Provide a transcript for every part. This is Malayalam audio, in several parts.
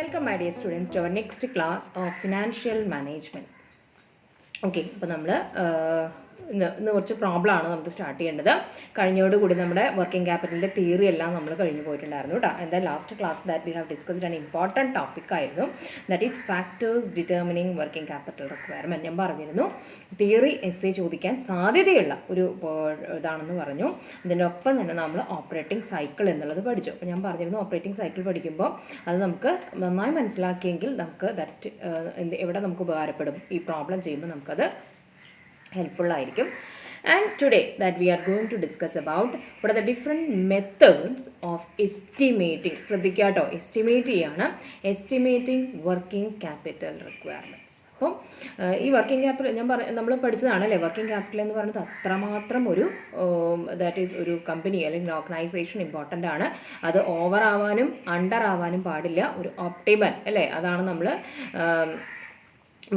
Welcome my dear students to our next class of financial management. Okay, അപ്പോൾ നമ്മൾ ഇന്ന് കുറച്ച് പ്രോബ്ലമാണ് നമുക്ക് സ്റ്റാർട്ട് ചെയ്യേണ്ടത്. കഴിഞ്ഞോടുകൂടി നമ്മുടെ വർക്കിംഗ് ക്യാപിറ്റലിൻ്റെ തിയറി എല്ലാം നമ്മൾ കഴിഞ്ഞു പോയിട്ടുണ്ടായിരുന്നു കേട്ടോ. എന്താ last class that we have discussed an important topic ആയിരുന്നു, that is factors determining working capital requirement. ഞാൻ പറഞ്ഞിരുന്നു തിയറി എസ്സേ ചോദിക്കാൻ സാധ്യതയുള്ള ഒരു ഇതാണെന്ന് പറഞ്ഞു. അതിൻ്റെ ഒപ്പം തന്നെ നമ്മൾ ഓപ്പറേറ്റിംഗ് സൈക്കിൾ എന്നുള്ളത് പഠിച്ചു. അപ്പോൾ ഞാൻ പറഞ്ഞിരുന്നു ഓപ്പറേറ്റിംഗ് സൈക്കിൾ പഠിക്കുമ്പോൾ അത് നമുക്ക് നന്നായി മനസ്സിലാക്കിയെങ്കിൽ നമുക്ക് ദാറ്റ് എവിടെ നമുക്ക് ഉപകാരപ്പെടും, ഈ പ്രോബ്ലം ചെയ്യുമ്പോൾ നമുക്കത് helpful ആയിരിക്കും. And today that we are going to discuss about what are the different methods of estimating. ശ്രദ്ധിക്കുക കേട്ടോ, എസ്റ്റിമേറ്റ് ചെയ്യാണ്, എസ്റ്റിമേറ്റിംഗ് വർക്കിംഗ് ക്യാപിറ്റൽ റിക്വയർമെൻറ്റ്സ്. അപ്പം ഈ വർക്കിംഗ് ക്യാപിറ്റൽ നമ്മൾ പഠിച്ചതാണല്ലേ, വർക്കിംഗ് ക്യാപിറ്റൽ എന്ന് പറയുന്നത് അത്രമാത്രം ഒരു ദാറ്റ് ഈസ് ഒരു കമ്പനി അല്ലെങ്കിൽ ഓർഗനൈസേഷൻ ഇമ്പോർട്ടൻ്റ് ആണ്. അത് ഓവർ ആവാനും അണ്ടർ ആവാനും പാടില്ല, ഒരു ഓപ്റ്റിമൽ അല്ലേ, അതാണ് നമ്മൾ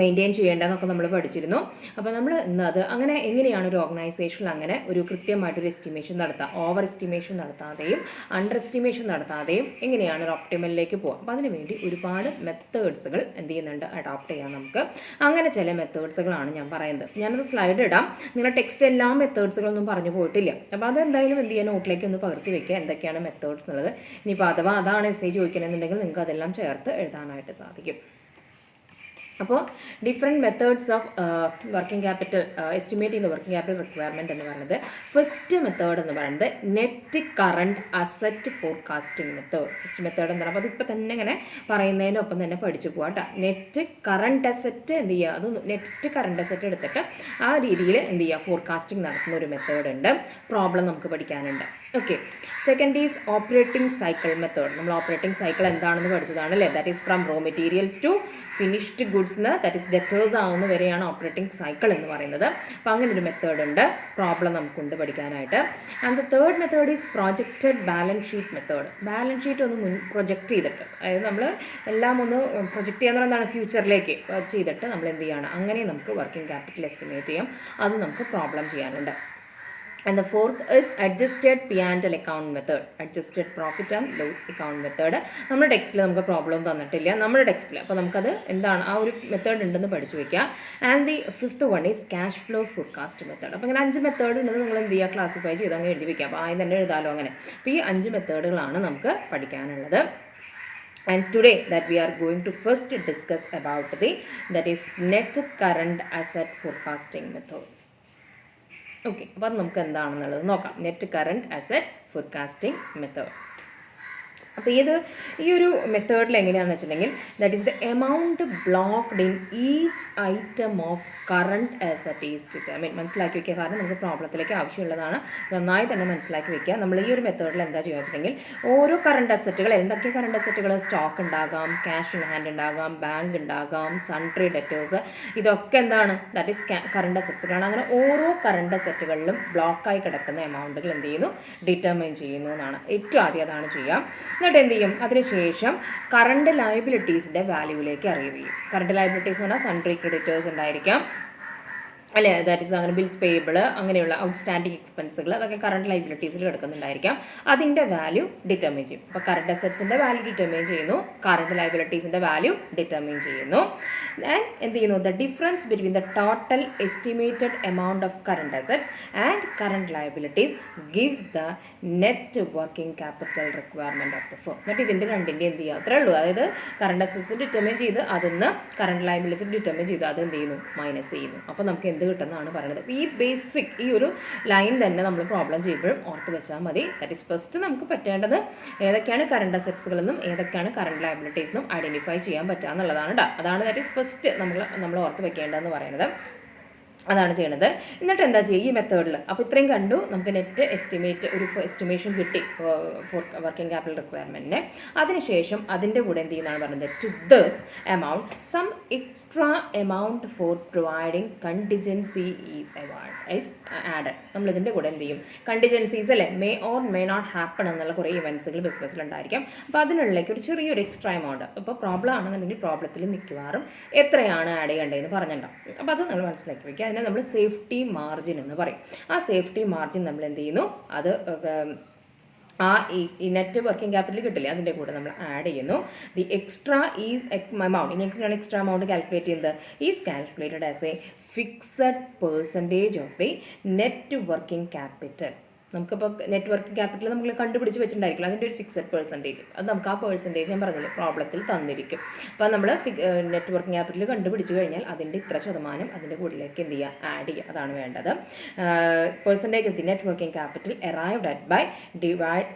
മെയിൻറ്റെയിൻ ചെയ്യേണ്ടതെന്നൊക്കെ നമ്മൾ പഠിച്ചിരുന്നു. അപ്പോൾ നമ്മൾ ഇന്നത് അങ്ങനെ എങ്ങനെയാണ് ഒരു ഓർഗനൈസേഷനിൽ അങ്ങനെ ഒരു കൃത്യമായിട്ടൊരു എസ്റ്റിമേഷൻ നടത്തുക, ഓവർ എസ്റ്റിമേഷൻ നടത്താതെയും അണ്ടർ എസ്റ്റിമേഷൻ നടത്താതെയും എങ്ങനെയാണ് ഒരു ഒപ്റ്റിമലിലേക്ക് പോകുക. അപ്പോൾ അതിനുവേണ്ടി ഒരുപാട് മെത്തേഡ്സുകൾ എന്ത് ചെയ്യുന്നുണ്ട്, അഡോപ്റ്റ് ചെയ്യാം നമുക്ക്. അങ്ങനെ ചില മെത്തേഡ്സുകളാണ് ഞാൻ പറയുന്നത്. ഞാനത് സ്ലൈഡ് ഇടാം, നിങ്ങളുടെ ടെക്സ്റ്റ് എല്ലാ മെത്തേഡ്സുകളൊന്നും പറഞ്ഞു പോയിട്ടില്ല. അപ്പോൾ അതെന്തായാലും എന്ത് ചെയ്യുക, നോട്ടിലേക്ക് ഒന്ന് പകർത്തി വെക്കുക എന്തൊക്കെയാണ് മെത്തേഡ്സ് എന്നുള്ളത്. ഇനിയിപ്പോൾ അഥവാ അതാണ് എസ്സേ ചോദിക്കണമെന്നുണ്ടെങ്കിൽ നിങ്ങൾക്ക് അതെല്ലാം ചേർത്ത് എഴുതാനായിട്ട് സാധിക്കും. അപ്പോൾ different methods of working capital estimating the working capital requirement എന്ന് പറയുന്നത്, ഫസ്റ്റ് മെത്തേഡ് എന്ന് പറയുന്നത് net current asset forecasting method. First method എന്ന് പറയുമ്പോൾ അതിപ്പോൾ തന്നെ ഇങ്ങനെ പറയുന്നതിനൊപ്പം തന്നെ പഠിച്ചു പോകാം കേട്ടോ. നെറ്റ് കറണ്ട് അസറ്റ് എന്ത് ചെയ്യുക, അത് നെറ്റ് കറണ്ട് അസറ്റ് എടുത്തിട്ട് ആ രീതിയിൽ എന്ത് ചെയ്യുക, ഫോർകാസ്റ്റിംഗ് നടത്തുന്ന ഒരു മെത്തേഡ് ഉണ്ട്. പ്രോബ്ലം നമുക്ക് പഠിക്കാനുണ്ട്. Okay, second is operating cycle method. നമ്മൾ ഓപ്പറേറ്റിംഗ് സൈക്കിൾ എന്താണെന്ന് പഠിച്ചതാണ് അല്ലേ, that is from raw materials to finished ഗുഡ്സിന്, ദാറ്റ് ഈസ് ഡെറ്റേഴ്സ് ആവുന്ന വരെയാണ് ഓപ്പറേറ്റിംഗ് സൈക്കിൾ എന്ന് പറയുന്നത്. അപ്പോൾ അങ്ങനെ ഒരു മെത്തേഡ് ഉണ്ട്, പ്രോബ്ലം നമുക്കുണ്ട് പഠിക്കാനായിട്ട്. And the third method is projected balance sheet method. Balance sheet ഒന്ന് പ്രൊജക്റ്റ് ചെയ്തിട്ട്, അതായത് നമ്മൾ എല്ലാം ഒന്ന് പ്രൊജക്റ്റ് ചെയ്യാൻ എന്താണ്, ഫ്യൂച്ചറിലേക്ക് ചെയ്തിട്ട് നമ്മൾ എന്ത് ചെയ്യണം, അങ്ങനെ നമുക്ക് വർക്കിംഗ് ക്യാപിറ്റൽ എസ്റ്റിമേറ്റ് ചെയ്യാം. അത് നമുക്ക് പ്രോബ്ലം ചെയ്യാനുണ്ട്. And the fourth is adjusted P&L account method, adjusted profit and loss account method. നമ്മുടെ ടെക്സ്റ്റിൽ നമുക്ക് പ്രോബ്ലം തന്നിട്ടില്ല, നമ്മുടെ ടെക്സ്റ്റിൽ. അപ്പോൾ നമുക്കത് എന്താണ്, ആ ഒരു മെത്തേഡ് ഉണ്ടെന്ന് പഠിച്ചു വയ്ക്കുക. And the fifth one is cash flow forecast method. അപ്പോൾ ഇങ്ങനെ 5 മെത്തേഡ് ഉണ്ടെന്ന് നിങ്ങൾ എന്ത് ചെയ്യുക, ക്ലാസിഫൈ ചെയ്ത് അങ്ങനെ എഴുതി വയ്ക്കുക. അപ്പോൾ ആദ്യം തന്നെ എഴുതാലോ അങ്ങനെ. അപ്പോൾ ഈ 5 മെത്തേഡുകളാണ് നമുക്ക് പഠിക്കാനുള്ളത്. And today that we are going to first discuss about that is net current asset forecasting method. Okay, അപ്പോൾ അത് നമുക്ക് എന്താണെന്നുള്ളത് നോക്കാം. Net current asset forecasting method. അപ്പോൾ ഈ ഒരു മെത്തേഡിൽ എങ്ങനെയാണെന്ന് വെച്ചിട്ടുണ്ടെങ്കിൽ, that is the amount blocked in each item of current asset is determine. മനസ്സിലാക്കി വയ്ക്കുക, കാരണം നമുക്ക് പ്രോബ്ലത്തിലേക്ക് ആവശ്യമുള്ളതാണ്. നന്നായി തന്നെ മനസ്സിലാക്കി വയ്ക്കുക. നമ്മൾ ഈ ഒരു മെത്തേഡിൽ എന്താ ചെയ്യുക വെച്ചിട്ടുണ്ടെങ്കിൽ, ഓരോ കറണ്ട് അസറ്റുകൾ, എന്തൊക്കെ കറണ്ട് അസറ്റുകൾ, സ്റ്റോക്ക് ഉണ്ടാകാം, ക്യാഷ് ഇൻ ഹാൻഡ് ഉണ്ടാകാം, ബാങ്ക് ഉണ്ടാകാം, സൺട്രി ഡെറ്റേഴ്സ്, ഇതൊക്കെ എന്താണ്, ദാറ്റ് ഈസ് കറണ്ട് അസറ്റ്സുകളാണ്. അങ്ങനെ ഓരോ കറണ്ട് അസറ്റുകളിലും ബ്ലോക്കായി കിടക്കുന്ന എമൗണ്ടുകൾ എന്ത് ചെയ്യുന്നു, ഡിറ്റർമിൻ ചെയ്യുന്നു എന്നാണ്. ഏറ്റവും ആദ്യം അതാണ് ചെയ്യാം. എന്നിട്ട് എന്ത് ചെയ്യും, അതിനുശേഷം കറണ്ട് ലയബിലിറ്റീസിൻ്റെ വാല്യൂവിലേക്ക് അറിവ് ചെയ്യും. കറണ്ട് ലയബിലിറ്റീസ് എന്ന് പറഞ്ഞാൽ സൺട്രി ക്രെഡിറ്റേഴ്സ് ഉണ്ടായിരിക്കാം അല്ലേ, ദാറ്റ് ഈസ് അങ്ങനെ ബിൽസ് പേയബിൾ, അങ്ങനെയുള്ള ഔട്ട്സ്റ്റാൻഡിങ് എക്സ്പെൻസുകൾ, അതൊക്കെ കറണ്ട് ലയബിലിറ്റീസിൽ കിടക്കുന്നുണ്ടായിരിക്കാം. അതിൻ്റെ വാല്യൂ ഡിറ്റർമിൻ ചെയ്യും. അപ്പോൾ കറണ്ട് അസറ്റ്സിൻ്റെ വാല്യൂ ഡിറ്റർമിൻ ചെയ്യുന്നു, കറണ്ട് ലയബിലിറ്റീസിൻ്റെ വാല്യൂ ഡിറ്റർമിൻ ചെയ്യുന്നു. ആൻഡ് എന്ത് ചെയ്യുന്നു, the difference between the total estimated amount of current assets and current liabilities gives the net working capital requirement of the firm. എന്നിട്ട് ഇതിൻ്റെ രണ്ടിൻ്റെ എന്ത് ചെയ്യുക, അത്രേ ഉള്ളൂ. അതായത് കറണ്ട് അസറ്റ്സ് ഡിറ്റർമിൻ ചെയ്ത് അതിന്ന് കറണ്ട് ലയബിലിറ്റീസ് ഡിറ്റർമിൻ ചെയ്ത് അത് എന്ത് ചെയ്യുന്നു, മൈനസ് ചെയ്യുന്നു. അപ്പോൾ നമുക്ക് എന്ത് കിട്ടുന്നതാണ് പറയുന്നത്. അപ്പോൾ ഈ ബേസിക് ഈ ഒരു ലൈൻ തന്നെ നമ്മൾ പ്രോബ്ലം ചെയ്യുമ്പോഴും ഓർത്ത് വെച്ചാൽ മതി. ദാറ്റ് ഈസ് ഫസ്റ്റ് നമുക്ക് പറ്റേണ്ടത് ഏതൊക്കെയാണ് കറണ്ട് അസറ്റ്സുകളെന്നും ഏതൊക്കെയാണ് കറണ്ട് ലയബിലിറ്റീസ് എന്നും ഐഡൻറ്റിഫൈ ചെയ്യാൻ പറ്റുക എന്നുള്ളതാണ് കേട്ടോ. അതാണ് ദാറ്റ് ഈസ് ഫസ്റ്റ് നമ്മൾ ഓർത്ത് വെക്കേണ്ടതെന്ന് പറയുന്നത്. അതാണ് ചെയ്യണത്. എന്നിട്ട് എന്താ ചെയ്യുക ഈ മെത്തേഡിൽ. അപ്പോൾ ഇത്രയും കണ്ടു, നമുക്ക് നെറ്റ് ഒരു എസ്റ്റിമേഷൻ കിട്ടി ഫോർ വർക്കിംഗ് ക്യാപിറ്റൽ റിക്വയർമെൻറ്റിന്. അതിനുശേഷം അതിൻ്റെ കൂടെ എന്ത് ചെയ്യുന്നതാണ് പറയുന്നത്, to this amount some extra amount for providing contingency is added. നമ്മളിതിൻ്റെ കൂടെ എന്ത് ചെയ്യും, കണ്ടിജൻസീസ് അല്ലേ, may or may not happen എന്നുള്ള കുറേ ഇവൻസുകൾ ബിസിനസ്സിലുണ്ടായിരിക്കാം. അപ്പോൾ അതിനുള്ളിലേക്ക് ഒരു ചെറിയൊരു എക്സ്ട്രാ എമൗണ്ട്, ഇപ്പോൾ പ്രോബ്ലം ആണെന്നുണ്ടെങ്കിൽ പ്രോബ്ലത്തിൽ മിക്കവാറും എത്രയാണ് ആഡ് ചെയ്യേണ്ടതെന്ന് പറഞ്ഞിട്ടുണ്ടാവും. അപ്പോൾ അത് നമ്മൾ മനസ്സിലാക്കി വയ്ക്കുക. അതിനെ നമ്മൾ സേഫ്റ്റി മാർജിൻ എന്ന് പറയും. ആ സേഫ്റ്റി മാർജിൻ നമ്മൾ എന്ത് ചെയ്യുന്നു, അത് ആ ഈ നെറ്റ് വർക്കിംഗ് ക്യാപിറ്റൽ കിട്ടില്ലേ അതിൻ്റെ കൂടെ നമ്മൾ ആഡ് ചെയ്യുന്നു. ദി എക്സ്ട്രാ ഈസ് എമൗണ്ട്, ഇനി എക്സ്ട്രാ എമൗണ്ട് കാൽക്കുലേറ്റ് ചെയ്യുന്നത് is calculated as A fixed percentage of the net working capital. നമുക്കിപ്പോൾ നെറ്റ് വർക്കിംഗ് ക്യാപിറ്റൽ നമ്മൾ കണ്ടുപിടിച്ച് വെച്ചിട്ടുണ്ടായിരിക്കും, അതിൻ്റെ ഒരു ഫിക്സഡ് പെർസെൻറ്റേജ്, അത് നമുക്ക് ആ പെർസെൻറ്റേജ് ഞാൻ പറഞ്ഞില്ലേ പ്രോബ്ലത്തിൽ തന്നിരിക്കും. അപ്പോൾ നമ്മൾ നെറ്റ് വർക്കിംഗ് ക്യാപിറ്റൽ കണ്ടുപിടിച്ച് കഴിഞ്ഞാൽ അതിൻ്റെ ഇത്ര ശതമാനം അതിൻ്റെ കൂടിലേക്ക് എന്ത് ചെയ്യുക, ആഡ് ചെയ്യുക, അതാണ് വേണ്ടത്. Percentage of the net working capital arrived at by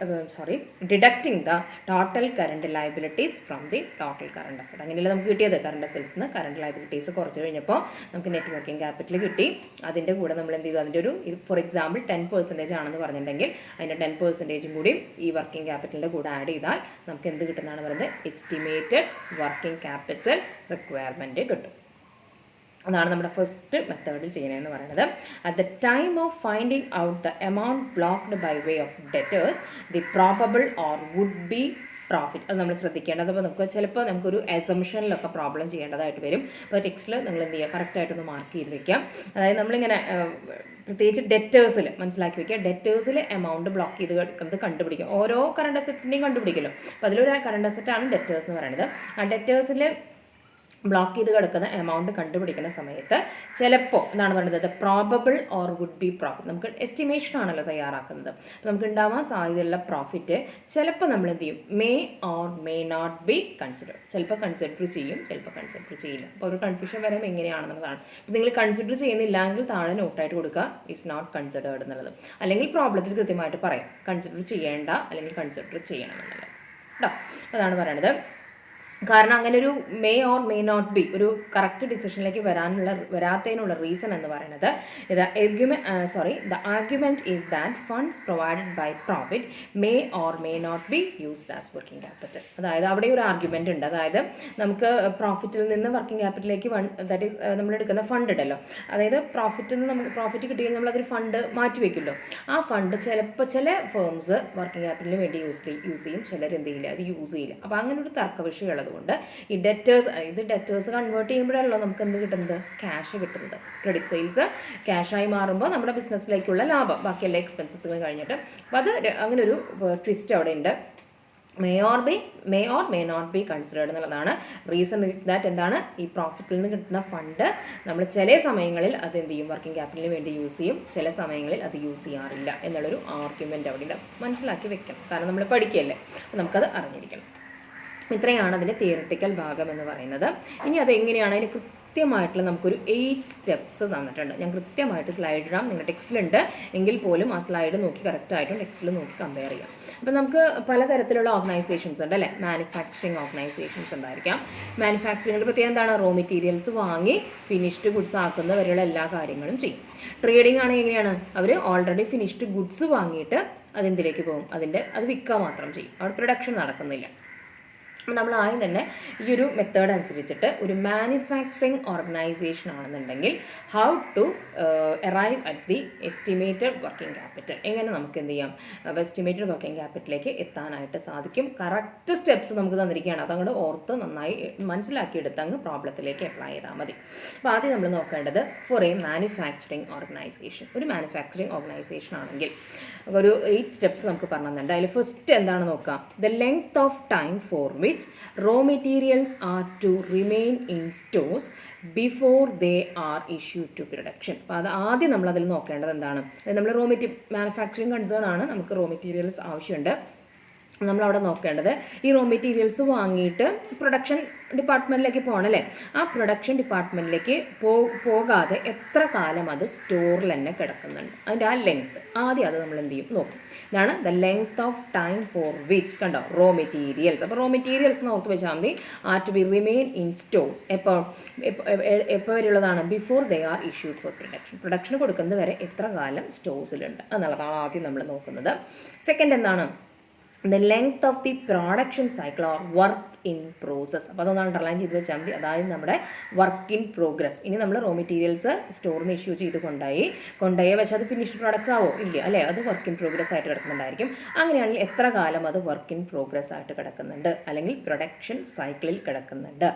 deducting the total current liabilities from the total current asset. അങ്ങനെയല്ല നമുക്ക് കിട്ടിയത്, കറണ്ട് അസറ്റ്സ് നിന്ന് കറണ്ട് ലയബിലിറ്റീസ് കുറച്ച് കഴിഞ്ഞപ്പോൾ നമുക്ക് നെറ്റ് വർക്കിംഗ് ക്യാപിറ്റൽ കിട്ടി. അതിൻ്റെ കൂടെ നമ്മൾ എന്ത് ചെയ്തു, അതിൻ്റെ ഒരു ഫോർ എക്സാമ്പിൾ 10% ആണെന്ന് പറഞ്ഞിട്ടുണ്ടെങ്കിൽ അതിൻ്റെ 10% കൂടി ഈ വർക്കിംഗ് ക്യാപിറ്റലിൻ്റെ കൂടെ ആഡ് ചെയ്താൽ നമുക്ക് എന്ത് കിട്ടുന്നതാണ് പറയുന്നത്, എസ്റ്റിമേറ്റഡ് വർക്കിംഗ് ക്യാപിറ്റൽ റിക്വയർമെൻറ്റ് കിട്ടും. അതാണ് നമ്മുടെ ഫസ്റ്റ് മെത്തേഡിൽ ചെയ്യുന്നതെന്ന് പറയുന്നത്. At the time of finding out the amount blocked by way of debtors the probable or would be profit, അത് നമ്മൾ ശ്രദ്ധിക്കേണ്ടത്. അപ്പോൾ നമുക്ക് ചിലപ്പോൾ നമുക്കൊരു അസംഷനിലൊക്കെ പ്രോബ്ലം ചെയ്യേണ്ടതായിട്ട് വരും. അപ്പോൾ ടെക്സ്റ്റിൽ നിങ്ങൾ എന്ത് ചെയ്യുക, കറക്റ്റായിട്ടൊന്ന് മാർക്ക് ചെയ്ത് വയ്ക്കാം. അതായത് നമ്മളിങ്ങനെ പ്രത്യേകിച്ച് ഡെറ്റേഴ്സിൽ മനസ്സിലാക്കി വയ്ക്കുക, ഡെറ്റേഴ്സിൽ എമൗണ്ട് ബ്ലോക്ക് ചെയ്ത് കിടക്കുന്നത് കണ്ടുപിടിക്കും. ഓരോ കറണ്ട് അസറ്റ്സിൻ്റെയും കണ്ടുപിടിക്കുമല്ലോ. അപ്പോൾ അതിലൊരു കറണ്ട് അസറ്റാണ് ഡെറ്റേഴ്സ് എന്ന് പറയുന്നത്. ആ ഡെറ്റേഴ്സിൽ ബ്ലോക്ക് ചെയ്ത് കിടക്കുന്ന എമൗണ്ട് കണ്ടുപിടിക്കുന്ന സമയത്ത് ചിലപ്പോൾ എന്താണ് പറയുന്നത്, probable or would be profit, നമുക്ക് എസ്റ്റിമേഷൻ ആണല്ലോ തയ്യാറാക്കുന്നത്. അപ്പോൾ നമുക്ക് ഉണ്ടാവാൻ സാധ്യതയുള്ള പ്രോഫിറ്റ് ചിലപ്പോൾ നമ്മൾ എന്ത് ചെയ്യും, may or may not be consider, ചിലപ്പോൾ കൺസിഡർ ചെയ്യും, ചിലപ്പോൾ കൺസിഡർ ചെയ്യില്ല. അപ്പോൾ ഒരു കൺഫ്യൂഷൻ വരുമ്പോൾ എങ്ങനെയാണെന്നുള്ളതാണ്. ഇപ്പോൾ നിങ്ങൾ കൺസിഡർ ചെയ്യുന്നില്ലെങ്കിൽ താഴെ നോട്ടായിട്ട് കൊടുക്കുക ഇസ് നോട്ട് കൺസിഡേർഡ് എന്നുള്ളത്, അല്ലെങ്കിൽ പ്രോബ്ലത്തിൽ കൃത്യമായിട്ട് പറയാം കൺസിഡർ ചെയ്യേണ്ട അല്ലെങ്കിൽ കൺസിഡർ ചെയ്യണം എന്നുള്ളത് കേട്ടോ. അതാണ് പറയണത്. കാരണം അങ്ങനെ ഒരു may or may not be ഒരു കറക്റ്റ് ഡിസിഷനിലേക്ക് വരാത്തതിനുള്ള റീസൺ എന്ന് പറയുന്നത് the argument is that funds provided by profit may or may not be used as working capital. അതായത് അവിടെ ഒരു ആർഗ്യുമെൻ്റ് ഉണ്ട്. അതായത് നമുക്ക് പ്രോഫിറ്റിൽ നിന്ന് വർക്കിംഗ് ക്യാപിറ്റലിലേക്ക് ദാറ്റ് ഈസ് നമ്മൾ എടുക്കുന്ന ഫണ്ട് ഉണ്ടല്ലോ, അതായത് പ്രോഫിറ്റിൽ നിന്ന് നമുക്ക് പ്രോഫിറ്റ് കിട്ടിയാൽ നമ്മളതൊരു ഫണ്ട് മാറ്റി വയ്ക്കുമല്ലോ. ആ ഫണ്ട് ചിലപ്പോൾ ചില ഫേംസ് വർക്കിംഗ് ക്യാപിറ്റലിന് വേണ്ടി യൂസ് ചെയ്യും, ചിലർ എന്ത് ചെയ്യില്ല, അത് യൂസ് ചെയ്യില്ല. അപ്പോൾ അങ്ങനെ ഒരു തർക്ക വിഷയമുള്ളത് കൊണ്ട് ഈ ഡെറ്റേഴ്സ് കൺവേർട്ട് ചെയ്യുമ്പോഴല്ലോ നമുക്ക് എന്ത് കിട്ടുന്നത്, ക്യാഷ് കിട്ടുന്നത്. ക്രെഡിറ്റ് സെയിൽസ് ക്യാഷായി മാറുമ്പോൾ നമ്മുടെ ബിസിനസ്സിലേക്കുള്ള ലാഭം, ബാക്കി എല്ലാ എക്സ്പെൻസസുകൾ കഴിഞ്ഞിട്ട്. അപ്പോൾ അത് അങ്ങനെ ഒരു ട്വിസ്റ്റ് അവിടെ ഉണ്ട്. May or may not be considered എന്നുള്ളതാണ്. റീസൺ ഈസ് ദാറ്റ് എന്താണ്, ഈ പ്രോഫിറ്റിൽ നിന്ന് കിട്ടുന്ന ഫണ്ട് നമ്മൾ ചില സമയങ്ങളിൽ അത് എന്ത് ചെയ്യും, വർക്കിംഗ് ക്യാപിറ്റലിന് വേണ്ടി യൂസ് ചെയ്യും, ചില സമയങ്ങളിൽ അത് യൂസ് ചെയ്യാറില്ല എന്നുള്ളൊരു ആർഗ്യുമെൻ്റ് അവിടെ ഉണ്ട്. മനസ്സിലാക്കി വെക്കണം, കാരണം നമ്മൾ പഠിക്കുകയല്ലേ, അപ്പോൾ നമുക്കത് അറിഞ്ഞിരിക്കണം. ഇത്രയാണ് അതിൻ്റെ തിയറിറ്റിക്കൽ ഭാഗം എന്ന് പറയുന്നത്. ഇനി അതെങ്ങനെയാണ്, അതിന് കൃത്യമായിട്ടുള്ള നമുക്കൊരു 8 സ്റ്റെപ്സ് തന്നിട്ടുണ്ട്. ഞാൻ കൃത്യമായിട്ട് സ്ലൈഡ് ഇടാം, നിങ്ങളുടെ ടെക്സ്റ്റിലുണ്ട് എങ്കിൽ പോലും ആ സ്ലൈഡ് നോക്കി കറക്റ്റായിട്ടും ടെക്സ്റ്റിൽ നോക്കി കമ്പയർ ചെയ്യാം. അപ്പോൾ നമുക്ക് പലതരത്തിലുള്ള ഓർഗനൈസേഷൻസ് ഉണ്ട് അല്ലേ. മാനുഫാക്ചറിങ് ഓർഗനൈസേഷൻസ് ഉണ്ടായിരിക്കാം. മാനുഫാക്ചറിങ്ങിൻ്റെ പ്രത്യേകം എന്താണ്, റോ മെറ്റീരിയൽസ് വാങ്ങി ഫിനിഷ്ഡ് ഗുഡ്സ് ആക്കുന്ന വരെയുള്ള എല്ലാ കാര്യങ്ങളും ചെയ്യും. ട്രേഡിംഗ് ആണെങ്കിൽ എങ്ങനെയാണ്, അവർ ഓൾറെഡി ഫിനിഷ്ഡ് ഗുഡ്സ് വാങ്ങിയിട്ട് അതെന്തിലേക്ക് പോകും, അത് വിൽക്കുക മാത്രം ചെയ്യും, അവിടെ പ്രൊഡക്ഷൻ നടക്കുന്നില്ല. നമ്മൾ ആദ്യം തന്നെ ഈ ഒരു മെത്തേഡ് അനുസരിച്ചിട്ട് ഒരു മാനുഫാക്ചറിങ് ഓർഗനൈസേഷൻ ആണെന്നുണ്ടെങ്കിൽ how to arrive at the estimated working capital, എങ്ങനെ നമുക്ക് എന്ത് ചെയ്യാം, എസ്റ്റിമേറ്റഡ് വർക്കിംഗ് ക്യാപിറ്റലിലേക്ക് എത്താനായിട്ട് സാധിക്കും. കറക്റ്റ് സ്റ്റെപ്സ് നമുക്ക് തന്നിരിക്കുകയാണ്, അതങ്ങോട്ട് ഓർത്ത് നന്നായി മനസ്സിലാക്കിയെടുത്ത് അങ്ങ് പ്രോബ്ലത്തിലേക്ക് അപ്ലൈ ചെയ്താൽ മതി. അപ്പോൾ ആദ്യം നമ്മൾ നോക്കേണ്ടത് ഫോർ എ മാനുഫാക്ചറിങ് ഓർഗനൈസേഷൻ, ഒരു മാനുഫാക്ചറിങ് ഓർഗനൈസേഷൻ ആണെങ്കിൽ ഒരു 8 സ്റ്റെപ്സ് നമുക്ക് പറഞ്ഞു തന്നിട്ടുണ്ട്. അതിൽ ഫസ്റ്റ് എന്താണ് നോക്കാം, the length of time for which raw materials are to remain in stores before they are issued to production. അപ്പോൾ അത് ആദ്യം നമ്മൾ അതിൽ നോക്കേണ്ടത് എന്താണ്, നമ്മൾ മാനുഫാക്ചറിങ് കൺസേൺ ആണ്, നമുക്ക് റോ മെറ്റീരിയൽസ് ആവശ്യമുണ്ട്. നമ്മളവിടെ നോക്കേണ്ടത് ഈ റോ മെറ്റീരിയൽസ് വാങ്ങിയിട്ട് പ്രൊഡക്ഷൻ ഡിപ്പാർട്ട്മെൻറ്റിലേക്ക് പോകണമല്ലേ, ആ പ്രൊഡക്ഷൻ ഡിപ്പാർട്ട്മെൻറ്റിലേക്ക് പോകാതെ എത്ര കാലം അത് സ്റ്റോറിൽ തന്നെ കിടക്കുന്നുണ്ട്, അതിൻ്റെ ആ ലെങ്ത്ത് ആദ്യം അത് നമ്മൾ എന്ത് ചെയ്യും നോക്കും. ഇതാണ് the length of time for which, കണ്ടോ, റോ മെറ്റീരിയൽസ്. അപ്പോൾ റോ മെറ്റീരിയൽസ് നോക്കി വെച്ചാൽ മതി are to be remain in stores. എപ്പോൾ വരെയുള്ളതാണ്, before they are issued for പ്രൊഡക്ഷന് കൊടുക്കുന്നത് വരെ എത്ര കാലം സ്റ്റോഴ്സിലുണ്ട് എന്നുള്ളതാണ് ആദ്യം നമ്മൾ നോക്കുന്നത്. സെക്കൻഡ് എന്താണ്, the length of the production cycle or work in process. അപ്പോൾ അതൊന്ന് അണ്ടർലൈൻ ചെയ്ത് വെച്ചാൽ മതി. അതായത് നമ്മുടെ വർക്ക് ഇൻ പ്രോഗ്രസ്. ഇനി നമ്മൾ റോ മെറ്റീരിയൽസ് സ്റ്റോറിൽ നിന്ന് ഇഷ്യൂ ചെയ്ത് കൊണ്ടുപോയി പക്ഷേ അത് ഫിനിഷ്ഡ് പ്രോഡക്റ്റ്സ് ആവോ ഇല്ല അല്ലേ, അത് വർക്ക് ഇൻ പ്രോഗ്രസ് ആയിട്ട് കിടക്കുന്നുണ്ടായിരിക്കും. അങ്ങനെയാണെങ്കിൽ എത്ര കാലം അത് വർക്ക് ഇൻ പ്രോഗ്രസ് ആയിട്ട് കിടക്കുന്നുണ്ട് അല്ലെങ്കിൽ പ്രൊഡക്ഷൻ സൈക്കിളിൽ കിടക്കുന്നുണ്ട്.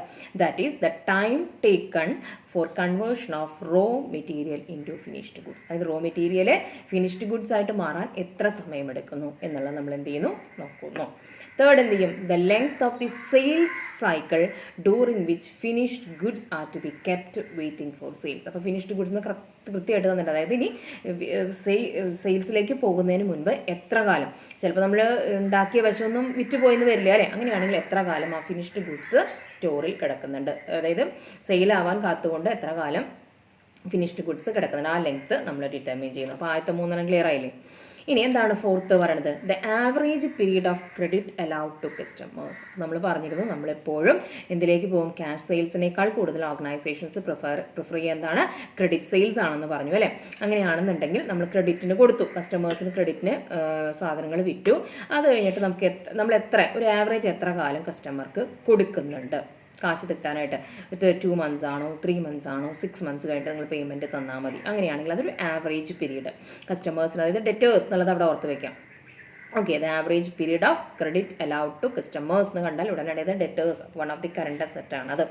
That is the time taken for conversion of raw material into finished goods. അതായത് റോ മെറ്റീരിയൽ ഫിനിഷ്ഡ് ഗുഡ്സ് ആയിട്ട് മാറാൻ എത്ര സമയമെടുക്കുന്നു എന്നുള്ളത് നമ്മൾ എന്ത് ചെയ്യുന്നു നോക്കുന്നു. തേർഡ് എന്ത് ചെയ്യും, the length of the sales cycle during which finished goods are to be kept waiting for sales. അപ്പോൾ ഫിനിഷ്ഡ് ഗുഡ്സ് എന്ന് കൃത്യമായിട്ട് തന്നിട്ടുണ്ട്. അതായത് ഇനി സെയിൽസിലേക്ക് പോകുന്നതിന് മുൻപ് എത്ര കാലം, ചിലപ്പോൾ നമ്മൾ ഉണ്ടാക്കിയ വശമൊന്നും വിറ്റുപോയെന്ന് വരില്ല അല്ലേ, അങ്ങനെയാണെങ്കിൽ എത്ര കാലം ആ ഫിനിഷ്ഡ് ഗുഡ്സ് സ്റ്റോറിൽ കിടക്കുന്നുണ്ട്, അതായത് സെയിലാവാൻ കാത്തുകൊണ്ട് എത്ര കാലം ഫിനിഷ്ഡ് ഗുഡ്സ് കിടക്കുന്നുണ്ട്, ആ ലെങ്ത്ത് നമ്മൾ ഡിറ്റർമിൻ ചെയ്യുന്നു. അപ്പോൾ ആദ്യത്തെ മൂന്നെണ്ണം ക്ലിയർ ആയില്ലേ. ഇനി എന്താണ് ഫോർത്ത് പറയുന്നത്, the average period of credit allowed to customers. നമ്മൾ പറഞ്ഞിരുന്നു നമ്മളെപ്പോഴും എന്തിലേക്ക് പോകും, ക്യാഷ് സെയിൽസിനേക്കാൾ കൂടുതൽ ഓർഗനൈസേഷൻസ് പ്രിഫർ ചെയ്യുക എന്താണ്, ക്രെഡിറ്റ് സെയിൽസ് ആണെന്ന് പറഞ്ഞു അല്ലേ. അങ്ങനെയാണെന്നുണ്ടെങ്കിൽ നമ്മൾ ക്രെഡിറ്റിന് കൊടുത്തു, കസ്റ്റമേഴ്സിന് ക്രെഡിറ്റിന് സാധനങ്ങൾ വിറ്റു, അത് കഴിഞ്ഞിട്ട് നമ്മൾ ഒരു ആവറേജ് എത്ര കാലം കസ്റ്റമർക്ക് കൊടുക്കുന്നുണ്ട് കാശ് കിട്ടാനായിട്ട്. 2 months ആണോ 3 months ആണോ 6 months കഴിഞ്ഞിട്ട് നിങ്ങൾ പേയ്മെൻറ്റ് തന്നാൽ മതി. അങ്ങനെയാണെങ്കിൽ അതൊരു ആവറേജ് പീരീഡ് കസ്റ്റമേഴ്സിന്, അതായത് ഡെറ്റേഴ്സ് എന്നുള്ളത് അവിടെ ഓർത്ത് വയ്ക്കാം. Okay, the average period of credit allowed to customers എന്ന് കണ്ടാൽ ഉടനടി debtors one of the current asset ആണത്.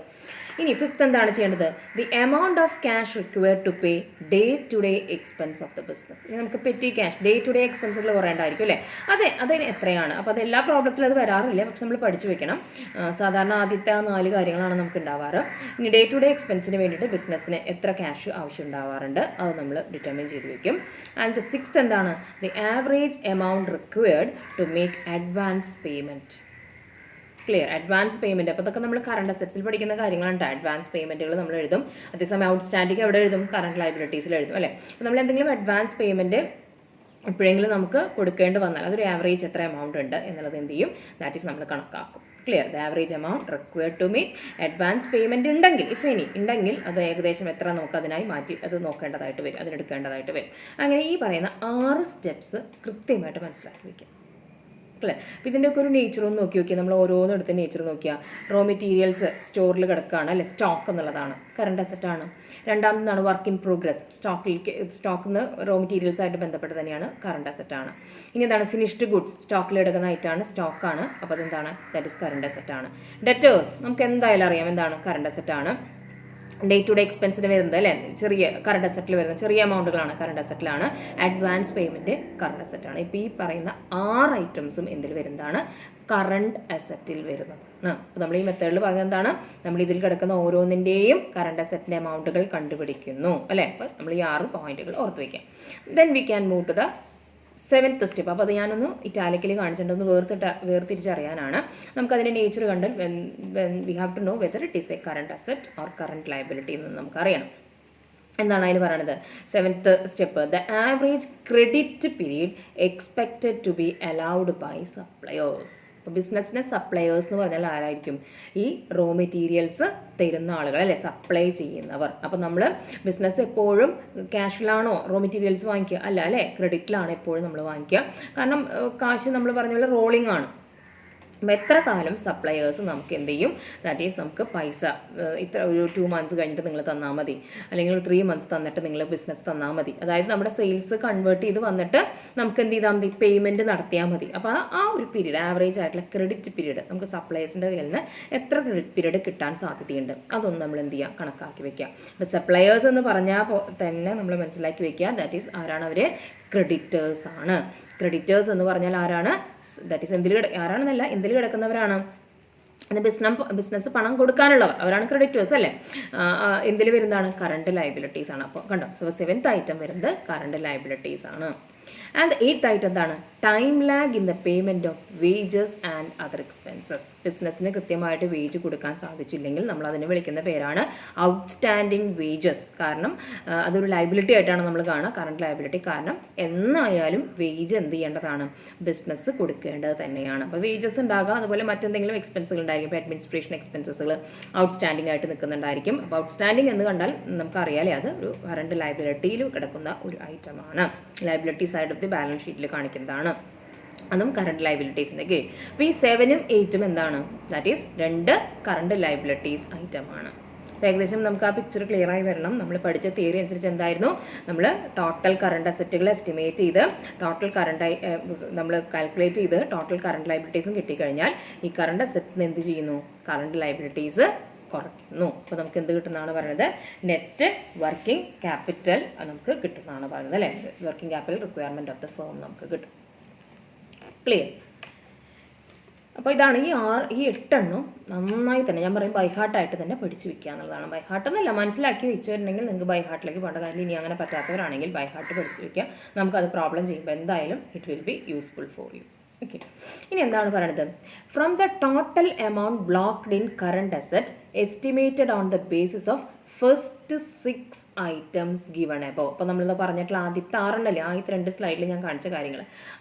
ഇനി ഫിഫ്ത്ത് എന്താണ് ചെയ്യേണ്ടത്, the amount of cash required to pay day to day expense of the business. ഇനി നമുക്ക് petty cash day to day എക്സ്പെൻസുകൾ കുറേണ്ടായിരിക്കും അല്ലേ, അതിന് എത്രയാണ്. അപ്പോൾ അത് എല്ലാ പ്രോബ്ലത്തിലും അത് വരാറില്ല, പക്ഷെ നമ്മൾ പഠിച്ചു വെക്കണം. സാധാരണ ആദ്യത്തെ 4 കാര്യങ്ങളാണ് നമുക്ക് ഉണ്ടാവാറ്. ഇനി ഡേ ടു ഡേ എക്സ്പെൻസിന് വേണ്ടിയിട്ട് ബിസിനസ്സിന് എത്ര ക്യാഷ് ആവശ്യം ഉണ്ടാവാറുണ്ട് അത് നമ്മൾ ഡിറ്റർമിൻ ചെയ്ത് വെക്കും. ആൻഡ് ദ സിക്സ്ത് എന്താണ്, the average amount required to make advance payment. Clear, advance payment. അപ്പോൾ അതൊക്കെ നമ്മൾ കറണ്ട് അസറ്റ്സിൽ പഠിക്കുന്ന കാര്യങ്ങളാണ്. അഡ്വാൻസ് പേയ്മെൻറ്റുകൾ നമ്മൾ എഴുതും, അതേസമയം ഔട്ട്സ്റ്റാൻഡിങ് എവിടെ എഴുതും, കറണ്ട് ലയബിലിറ്റീസിൽ എഴുതും അല്ലേ. അപ്പോൾ നമ്മൾ എന്തെങ്കിലും അഡ്വാൻസ് പേയ്മെൻറ്റ് എപ്പോഴെങ്കിലും നമുക്ക് കൊടുക്കേണ്ടി വന്നാൽ അതൊരു ആവറേജ് എത്ര എമൗണ്ട് ഉണ്ട് എന്നുള്ളത് എന്ത് ചെയ്യും, ദാറ്റ് ഈസ് നമ്മൾ കണക്കാക്കും. Clear, the average amount required to make advance payment ഉണ്ടെങ്കിൽ, ഇഫ് എനി ഉണ്ടെങ്കിൽ അത് ഏകദേശം എത്ര നമുക്ക് അതിനായി മാറ്റി അത് നോക്കേണ്ടതായിട്ട് വരും, അതിനെടുക്കേണ്ടതായിട്ട് വരും. അങ്ങനെ ഈ പറയുന്ന 6 സ്റ്റെപ്സ് കൃത്യമായിട്ട് മനസ്സിലാക്കി വയ്ക്കുക. അല്ലേ. അപ്പോൾ ഇതിൻ്റെയൊക്കെ ഒരു നേച്ചർ ഒന്ന് നോക്കിയാൽ നമ്മൾ ഓരോന്നെടുത്ത് നേച്ചർ നോക്കിയാൽ റോ മെറ്റീരിയൽസ് സ്റ്റോറിൽ കിടക്കുകയാണ് അല്ലേ, സ്റ്റോക്ക് എന്നുള്ളതാണ് കറണ്ട് അസറ്റാണ്. രണ്ടാമതാണ് വർക്ക് ഇൻ പ്രോഗ്രസ്, സ്റ്റോക്കിന്ന് റോ മെറ്റീരിയൽസ് ആയിട്ട് ബന്ധപ്പെട്ട് തന്നെയാണ്, കറണ്ട് അസറ്റാണ്. ഇനി എന്താണ് ഫിനിഷ്ഡ് ഗുഡ്സ്, സ്റ്റോക്കിൽ എടുക്കുന്ന ഐറ്റാണ്, സ്റ്റോക്കാണ്, അപ്പോൾ അതെന്താണ്, ദാറ്റ് ഇസ് കറണ്ട് അസറ്റാണ്. ഡെറ്റേഴ്സ് നമുക്ക് എന്തായാലും അറിയാം എന്താണ്, കറണ്ട് അസറ്റാണ്. ഡേ ടു ഡേ എക്സ്പെൻസിന് വരുന്നത് അല്ലേ, ചെറിയ കറണ്ട് അസറ്റിൽ വരുന്ന ചെറിയ എമൗണ്ടുകളാണ് കറണ്ട് അസറ്റിലാണ്. അഡ്വാൻസ് പേയ്മെൻറ്റ് കറണ്ട് അസറ്റാണ്. ഇപ്പോൾ ഈ പറയുന്ന 6 ഐറ്റംസും എന്തിൽ വരുന്നതാണ്, കറണ്ട് അസറ്റിൽ വരുന്നത്. അപ്പോൾ നമ്മൾ ഈ മെത്തേഡിൽ പറയുന്നത് എന്താണ്, നമ്മൾ ഇതിൽ കിടക്കുന്ന ഓരോന്നിൻ്റെയും കറണ്ട് അസറ്റിൻ്റെ എമൗണ്ടുകൾ കണ്ടുപിടിക്കുന്നു അല്ലേ. അപ്പോൾ നമ്മൾ ഈ 6 പോയിന്റുകൾ ഓർത്ത് വയ്ക്കാം. Then we can move to the 7th step. അപ്പോൾ അത് ഞാനൊന്ന് ഇറ്റാലിക്കലി കാണിച്ചിട്ടൊന്ന് വേർതിരിച്ചറിയാനാണ്. നമുക്കതിൻ്റെ നേച്ചർ കണ്ടാൽ we have to know whether it is a current asset or current liability എന്ന് നമുക്കറിയണം. എന്താണ് അതിൽ പറയുന്നത്, 7th step, the average credit period expected to be allowed by suppliers. അപ്പോൾ ബിസിനസ്സിൻ്റെ സപ്ലയേഴ്സ് എന്ന് പറഞ്ഞാൽ ആരായിരിക്കും, ഈ റോ മെറ്റീരിയൽസ് തരുന്ന ആളുകൾ അല്ലേ, സപ്ലൈ ചെയ്യുന്നവർ. അപ്പോൾ നമ്മൾ ബിസിനസ് എപ്പോഴും ക്യാഷിലാണോ റോ മെറ്റീരിയൽസ് വാങ്ങിക്കുക, അല്ല അല്ലേ, ക്രെഡിറ്റിലാണ് എപ്പോഴും നമ്മൾ വാങ്ങിക്കുക. കാരണം കാശ് നമ്മൾ പറഞ്ഞ പോലെ റോളിംഗ് ആണ്. അപ്പോൾ എത്ര കാലം സപ്ലയേഴ്സ് നമുക്ക് എന്ത് ചെയ്യും, ദാറ്റ് ഈസ് നമുക്ക് പൈസ ഇത്ര ഒരു 2 months കഴിഞ്ഞിട്ട് നിങ്ങൾ തന്നാൽ മതി, അല്ലെങ്കിൽ ഒരു 3 months തന്നിട്ട് നിങ്ങൾ ബിസിനസ് തന്നാൽ മതി. അതായത് നമ്മുടെ സെയിൽസ് കൺവേർട്ട് ചെയ്ത് വന്നിട്ട് നമുക്ക് എന്ത് ചെയ്താൽ മതി, പേയ്മെൻറ്റ് നടത്തിയാൽ മതി. അപ്പോൾ ആ ഒരു പീരീഡ്, ആവറേജ് ആയിട്ടുള്ള ക്രെഡിറ്റ് പീരീഡ് നമുക്ക് സപ്ലയേഴ്സിൻ്റെ കയ്യിൽ നിന്ന് എത്ര ക്രെഡിറ്റ് പീരീഡ് കിട്ടാൻ സാധ്യതയുണ്ട് അതൊന്നും നമ്മൾ എന്ത് ചെയ്യുക, കണക്കാക്കി വെക്കുക. അപ്പോൾ സപ്ലയേഴ്സ് എന്ന് പറഞ്ഞാൽ തന്നെ നമ്മൾ മനസ്സിലാക്കി വെക്കുക, ദാറ്റ് ഈസ് ആരാണ്, അവർ ക്രെഡിറ്റേഴ്സ് ആണ്. ക്രെഡിറ്റേഴ്സ് എന്ന് പറഞ്ഞാൽ ആരാണ്, ദാറ്റ് ഈസ് ആരാണെന്നല്ല എന്തിൽ കിടക്കുന്നവരാണ്, ബിസിനസ് പണം കൊടുക്കാനുള്ളവർ, അവരാണ് ക്രെഡിറ്റേഴ്സ് അല്ലേ. എന്തിൽ വരുന്നതാണ്, കറണ്ട് ലയബിലിറ്റീസ് ആണ്. അപ്പോൾ കണ്ടോ, സോ 7th ഐറ്റം വരുന്നത് കറണ്ട് ലയബിലിറ്റീസ് ആണ്. ആൻഡ് 8th ഐറ്റം എന്താണ്, time lag in the payment of wages and other expenses. ബിസിനസ്സിന് കൃത്യമായിട്ട് വേജ് കൊടുക്കാൻ സാധിച്ചില്ലെങ്കിൽ നമ്മൾ അതിനെ വിളിക്കുന്ന പേരാണ് ഔട്ട്സ്റ്റാൻഡിങ് വേജസ്. കാരണം അതൊരു ലയബിലിറ്റി ആയിട്ടാണ് നമ്മൾ കാണുക, കറണ്ട് ലയബിലിറ്റി. കാരണം എന്നായാലും വേജ് എന്ത് ചെയ്യേണ്ടതാണ്, ബിസിനസ് കൊടുക്കേണ്ടത് തന്നെയാണ്. അപ്പോൾ വേജസ് ഉണ്ടാകുക, അതുപോലെ മറ്റെന്തെങ്കിലും എക്സ്പെൻസുകൾ ഉണ്ടായിരിക്കും, ഇപ്പോൾ അഡ്മിനിസ്ട്രേഷൻ എക്സ്പെൻസസുകൾ ഔട്ട്സ്റ്റാൻഡിംഗ് ആയിട്ട് നിൽക്കുന്നുണ്ടായിരിക്കും. അപ്പോൾ ഔട്ട്സ്റ്റാൻഡിംഗ് എന്ന് കണ്ടാൽ നമുക്കറിയാലേ അത് ഒരു കറണ്ട് ലയബിലിറ്റിയിൽ കിടക്കുന്ന ഒരു ഐറ്റമാണ്, liability side of the balance ഷീറ്റിൽ കാണിക്കുന്നതാണ്. അതും കറണ്ട് ലയബിലിറ്റീസിൻ്റെ കീഴിൽ. അപ്പോൾ ഈ 7ഉം 8ഉം എന്താണ്? ദാറ്റ് ഈസ് 2 കറണ്ട് ലയബിലിറ്റീസ് ഐറ്റമാണ്. അപ്പോൾ ഏകദേശം നമുക്ക് ആ പിക്ചർ ക്ലിയർ ആയി വരണം. നമ്മൾ പഠിച്ച തിയറി അനുസരിച്ച് എന്തായിരുന്നു? നമ്മൾ ടോട്ടൽ കറണ്ട് അസറ്റുകൾ എസ്റ്റിമേറ്റ് ചെയ്ത് ടോട്ടൽ കറണ്ട് നമ്മൾ കാൽക്കുലേറ്റ് ചെയ്ത് ടോട്ടൽ കറണ്ട് ലയബിലിറ്റീസും കിട്ടിക്കഴിഞ്ഞാൽ ഈ കറണ്ട് അസറ്റ്സിന് എന്ത് ചെയ്യുന്നു? കറണ്ട് ലയബിലിറ്റീസ് കുറയ്ക്കുന്നു. അപ്പോൾ നമുക്ക് എന്ത് കിട്ടുന്നതാണ് പറയുന്നത്? നെറ്റ് വർക്കിംഗ് ക്യാപിറ്റൽ നമുക്ക് കിട്ടുന്നതാണ് പറയുന്നത് അല്ലേ? Working capital requirement of the firm നമുക്ക് കിട്ടും. ക്ലിയർ? അപ്പോൾ ഇതാണ് ഈ 8 എണ്ണം നന്നായി തന്നെ ഞാൻ പറയും ബൈഹാർട്ടായിട്ട് തന്നെ പഠിച്ചു വെക്കുക എന്നുള്ളതാണ്. ബൈഹാർട്ട് എന്നല്ല, മനസ്സിലാക്കി വെച്ചിട്ടുണ്ടെങ്കിൽ നിങ്ങൾക്ക് ബൈഹാർട്ടിലേക്ക് പോകേണ്ട കാര്യം. ഇനി അങ്ങനെ പറ്റാത്തവരാണെങ്കിൽ ബൈഹാർട്ട് പഠിച്ചു വെക്കുക. നമുക്കത് പ്രോബ്ലം ചെയ്യുമ്പോൾ എന്തായാലും it will be useful for you. Okay, ഇനി എന്താണ് പറയുന്നത്? From the total amount blocked in current asset estimated on the basis of first 6 items given above. അപ്പോൾ നമ്മളിത് പറഞ്ഞിട്ടുള്ള ആദ്യത്തെ 6 ഉണ്ടല്ലേ, ആദ്യത്തെ 2 സ്ലൈഡിൽ ഞാൻ കാണിച്ച കാര്യങ്ങൾ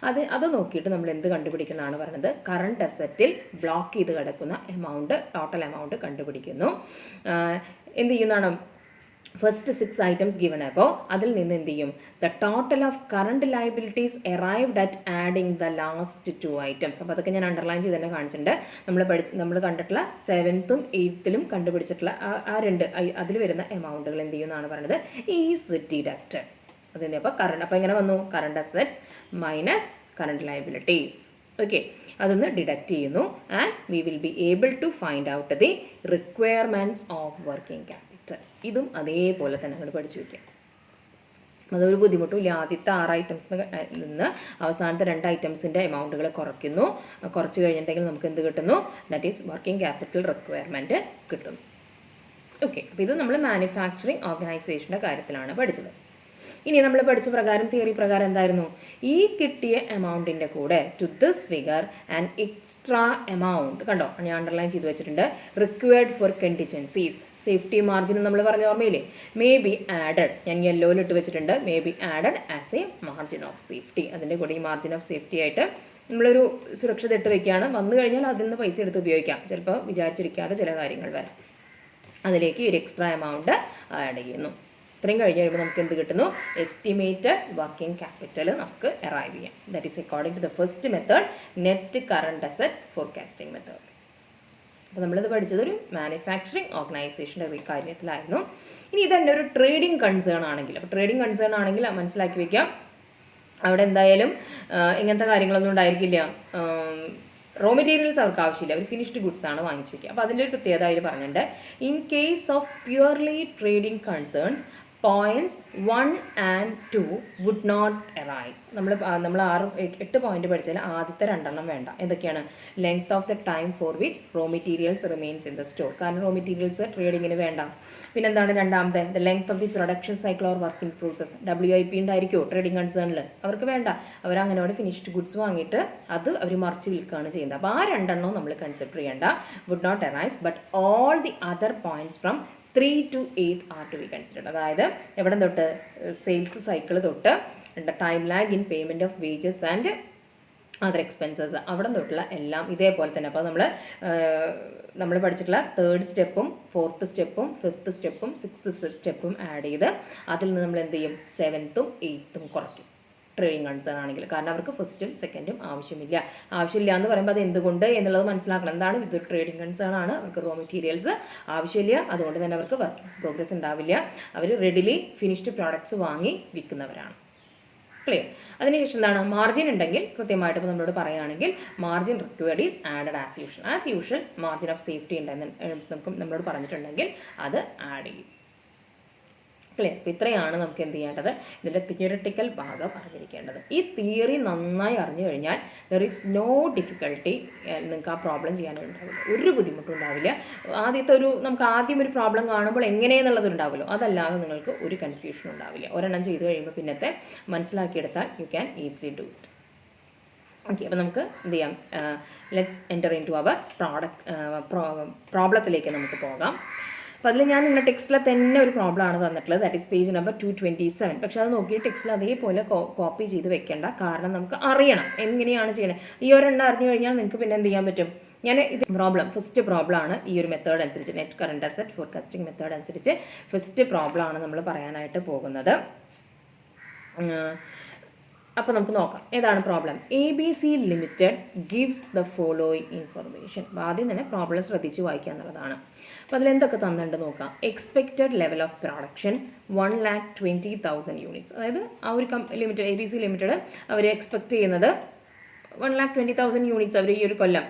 അത് നോക്കിയിട്ട് നമ്മൾ എന്ത് കണ്ടുപിടിക്കുന്നതാണ് പറയുന്നത്? കറണ്ട് അസറ്റിൽ ബ്ലോക്ക് ചെയ്ത് കിടക്കുന്ന എമൗണ്ട്, ടോട്ടൽ എമൗണ്ട് കണ്ടുപിടിക്കുന്നു. എന്ത് ചെയ്യുന്നതാണ്? ഫസ്റ്റ് 6 items ഗിവൺ അപ്പോൾ അതിൽ നിന്ന് എന്ത് ചെയ്യും? The total of current liabilities എറൈവ്ഡ് at adding the last 2 items. അപ്പോൾ അതൊക്കെ ഞാൻ അണ്ടർലൈൻ ചെയ്ത് തന്നെ കാണിച്ചിട്ടുണ്ട്. നമ്മൾ കണ്ടിട്ടുള്ള 7th-ഉം 8th-ലും കണ്ടുപിടിച്ചിട്ടുള്ള ആ 2 അതിൽ വരുന്ന എമൗണ്ടുകൾ എന്ത് ചെയ്യുന്നതാണ് പറയുന്നത്? Is deducted. അതിൻ്റെ അപ്പോൾ അപ്പോൾ എങ്ങനെ വന്നു? Current assets minus current liabilities. Okay, അതൊന്ന് ഡിഡക്റ്റ് ചെയ്യുന്നു. And we will be able to find out the requirements of working capital. ഇതും അതേപോലെ തന്നെ അങ്ങോട്ട് പഠിച്ചു വയ്ക്കാം. അതൊരു ബുദ്ധിമുട്ടും ഇല്ല. ആദ്യത്തെ 6 items നിന്ന് അവസാനത്തെ 2 items-ൻ്റെ എമൗണ്ടുകൾ കുറയ്ക്കുന്നു. കുറച്ച് കഴിഞ്ഞിട്ടുണ്ടെങ്കിൽ നമുക്ക് എന്ത് കിട്ടുന്നു? That is working capital requirement കിട്ടുന്നു. ഓക്കെ, അപ്പോൾ ഇത് നമ്മൾ മാനുഫാക്ചറിങ് ഓർഗനൈസേഷൻ്റെ കാര്യത്തിലാണ് പഠിച്ചത്. ഇനി നമ്മൾ പഠിച്ച പ്രകാരം തിയറി പ്രകാരം എന്തായിരുന്നു? ഈ കിട്ടിയ എമൗണ്ടിൻ്റെ കൂടെ to this figure and extra amount കണ്ടോ, ഞാൻ അണ്ടർലൈൻ ചെയ്ത് വെച്ചിട്ടുണ്ട്. Required for contingencies, safety margin നമ്മൾ പറഞ്ഞ ഓർമ്മയില്ലേ? മേ ബി ആഡഡ്, ഞാൻ യെല്ലോയിൽ ഇട്ട് വെച്ചിട്ടുണ്ട്. May be added as A margin of safety. അതിൻ്റെ കൂടെ ഈ മാർജിൻ ഓഫ് സേഫ്റ്റി ആയിട്ട് നമ്മളൊരു സുരക്ഷ ഇട്ട് വെക്കുകയാണ്. വന്നു കഴിഞ്ഞാൽ അതിൽ നിന്ന് പൈസ എടുത്ത് ഉപയോഗിക്കാം. ചിലപ്പോൾ വിചാരിച്ചിരിക്കാതെ ചില കാര്യങ്ങൾ വരാം. അതിലേക്ക് ഒരു എക്സ്ട്രാ എമൗണ്ട് ആഡ് ചെയ്യുന്നു. ഇത്രയും കഴിഞ്ഞ് കഴിയുമ്പോൾ നമുക്ക് എന്ത് കിട്ടുന്നു? എസ്റ്റിമേറ്റഡ് വർക്കിംഗ് ക്യാപിറ്റൽ നമുക്ക് അറൈവ് ചെയ്യാം. That is according to the first method, net current asset forecasting method. അപ്പോൾ നമ്മളിത് പഠിച്ചത് ഒരു മാനുഫാക്ചറിങ് ഓർഗനൈസേഷൻ്റെ കാര്യത്തിലായിരുന്നു. ഇനി ഇതന്നെ ഒരു ട്രേഡിംഗ് കൺസേൺ ആണെങ്കിൽ, അപ്പോൾ ട്രേഡിംഗ് കൺസേൺ ആണെങ്കിൽ മനസ്സിലാക്കി വയ്ക്കാം, അവിടെ എന്തായാലും ഇങ്ങനത്തെ കാര്യങ്ങളൊന്നും ഉണ്ടായിരിക്കില്ല. റോ മെറ്റീരിയൽസ് അവർക്ക് ആവശ്യമില്ല, അവർ ഫിനിഷ്ഡ് ഗുഡ്സ് ആണ് വാങ്ങിച്ചു വയ്ക്കുക. അപ്പോൾ അതിൻ്റെ ഒരു പ്രത്യേകത അതിൽ പറഞ്ഞിട്ടുണ്ട്. In case of purely trading concerns points 1 and 2 would not arise. നമ്മൾ 8 പോയിന്റ് പഠിച്ചാൽ ആദ്യത്തെ 2 വേണ്ട. എന്തൊക്കെയാണ്? Length of the time for which raw materials remains in the store, കാരണം റോ മെറ്റീരിയൽസ് ട്രേഡിങ്ങിന് വേണ്ട. പിന്നെന്താണ് രണ്ടാമത്തെ? The length of the production cycle or working process. WIP ഉണ്ടായിരിക്കുമോ ട്രേഡിംഗ് കൺസേണിൽ? അവർക്ക് വേണ്ട. അവരങ്ങനെ ഫിനിഷ്ഡ് ഗുഡ്സ് വാങ്ങിയിട്ട് അത് അവർ മറിച്ച് വിൽക്കുകയാണ് ചെയ്യുന്നത്. അപ്പോൾ ആ 2 നമ്മൾ കൺസിഡർ ചെയ്യേണ്ട. Would not arise but all the other points from 3 to 8 are to be considered. അതായത് എവിടെ തൊട്ട്? സെയിൽസ് സൈക്കിൾ തൊട്ട് time lag in payment of wages and other expenses, അവിടെ തൊട്ടുള്ള എല്ലാം ഇതേപോലെ തന്നെ. അപ്പോൾ നമ്മൾ പഠിച്ചിട്ടുള്ള 3rd സ്റ്റെപ്പും 4th സ്റ്റെപ്പും 5th സ്റ്റെപ്പും 6th സ്റ്റെപ്പും add ചെയ്ത് അതിൽ നിന്ന് നമ്മൾ എന്ത് ചെയ്യും? 7th-ഉം 8th-ഉം കുറയ്ക്കും ട്രേഡിംഗ് കൺസേൺ ആണെങ്കിൽ. കാരണം അവർക്ക് 1st-ഉം 2nd-ഉം ആവശ്യമില്ല എന്ന് പറയുമ്പോൾ അത് എന്തുകൊണ്ട് എന്നുള്ളത് മനസ്സിലാക്കണം. എന്താണ്? ഇത് ട്രേഡിംഗ് കൺസേൺ ആണ്, അവർക്ക് റോ മെറ്റീരിയൽസ് ആവശ്യമില്ല, അതുകൊണ്ട് തന്നെ അവർക്ക് വർക്കിംഗ് പ്രോഗ്രസ് ഉണ്ടാവില്ല. അവർ റെഡിലി ഫിനിഷ്ഡ് പ്രോഡക്ട്സ് വാങ്ങി വിൽക്കുന്നവരാണ്. ക്ലിയർ? അതിനുശേഷം എന്താണ്? മാർജിൻ ഉണ്ടെങ്കിൽ കൃത്യമായിട്ട് ഇപ്പോൾ നമ്മളോട് പറയുകയാണെങ്കിൽ margin required is added as usual. Margin of safety ഉണ്ടെന്ന് നമ്മളോട് പറഞ്ഞിട്ടുണ്ടെങ്കിൽ അത് ആഡ് ചെയ്യും. ക്ലിയർ? അപ്പോൾ ഇത്രയാണ് നമുക്ക് എന്ത് ചെയ്യേണ്ടത്? ഇതിൻ്റെ തിയറിറ്റിക്കൽ ഭാഗം അറിഞ്ഞിരിക്കേണ്ടത്. ഈ തിയറി നന്നായി അറിഞ്ഞു കഴിഞ്ഞാൽ ദർ ഈസ് നോ ഡിഫിക്കൽട്ടി. നിങ്ങൾക്ക് ആ പ്രോബ്ലം ചെയ്യാനുണ്ടാവില്ല, ഒരു ബുദ്ധിമുട്ടും ഉണ്ടാവില്ല. നമുക്ക് ആദ്യം ഒരു പ്രോബ്ലം കാണുമ്പോൾ എങ്ങനെയെന്നുള്ളത് ഉണ്ടാവുമല്ലോ, അതല്ലാതെ നിങ്ങൾക്ക് ഒരു കൺഫ്യൂഷനും ഉണ്ടാവില്ല. ഒരെണ്ണം ചെയ്ത് കഴിയുമ്പോൾ പിന്നത്തെ മനസ്സിലാക്കിയെടുത്താൽ you can easily do it. Okay, അപ്പോൾ നമുക്ക് എന്ത് ചെയ്യാം? Let's enter in to our പ്രോബ്ലത്തിലേക്ക് നമുക്ക് പോകാം. അപ്പോൾ അതിൽ ഞാൻ നിങ്ങളുടെ ടെക്സ്റ്റിൽ തന്നെ ഒരു പ്രോബ്ലമാണ് തന്നിട്ടുള്ളത്. That is page number 227. പക്ഷേ അത് നോക്കിയിട്ട് ടെക്സ്റ്റിൽ അതേപോലെ കോപ്പി ചെയ്ത് വെക്കേണ്ട. കാരണം നമുക്ക് അറിയണം എങ്ങനെയാണ് ചെയ്യണത്. ഈ ഒരെണ്ണം അറിഞ്ഞു കഴിഞ്ഞാൽ നിങ്ങൾക്ക് പിന്നെ എന്ത് ചെയ്യാൻ പറ്റും? ഇത് ഫസ്റ്റ് പ്രോബ്ലമാണ്. ഈ ഒരു മെത്തേഡ് അനുസരിച്ച്, net current asset forecasting method അനുസരിച്ച് ഫസ്റ്റ് പ്രോബ്ലമാണ് നമ്മൾ പറയാനായിട്ട് പോകുന്നത്. അപ്പോൾ നമുക്ക് നോക്കാം ഏതാണ് problem. ABC limited gives the following information. അപ്പോൾ ആദ്യം തന്നെ പ്രോബ്ലം ശ്രദ്ധിച്ച് വായിക്കുക എന്നുള്ളതാണ്. അപ്പോൾ അതിലെന്തൊക്കെ തന്നിട്ടുണ്ട് നോക്കാം. Expected level of production 1,20,000 units. അതായത് ആ ഒരു ലിമിറ്റഡ് ABC ലിമിറ്റഡ് അവർ എക്സ്പെക്റ്റ് ചെയ്യുന്നത് 1,20,000 യൂണിറ്റ്സ് അവർ ഈ ഒരു കൊല്ലം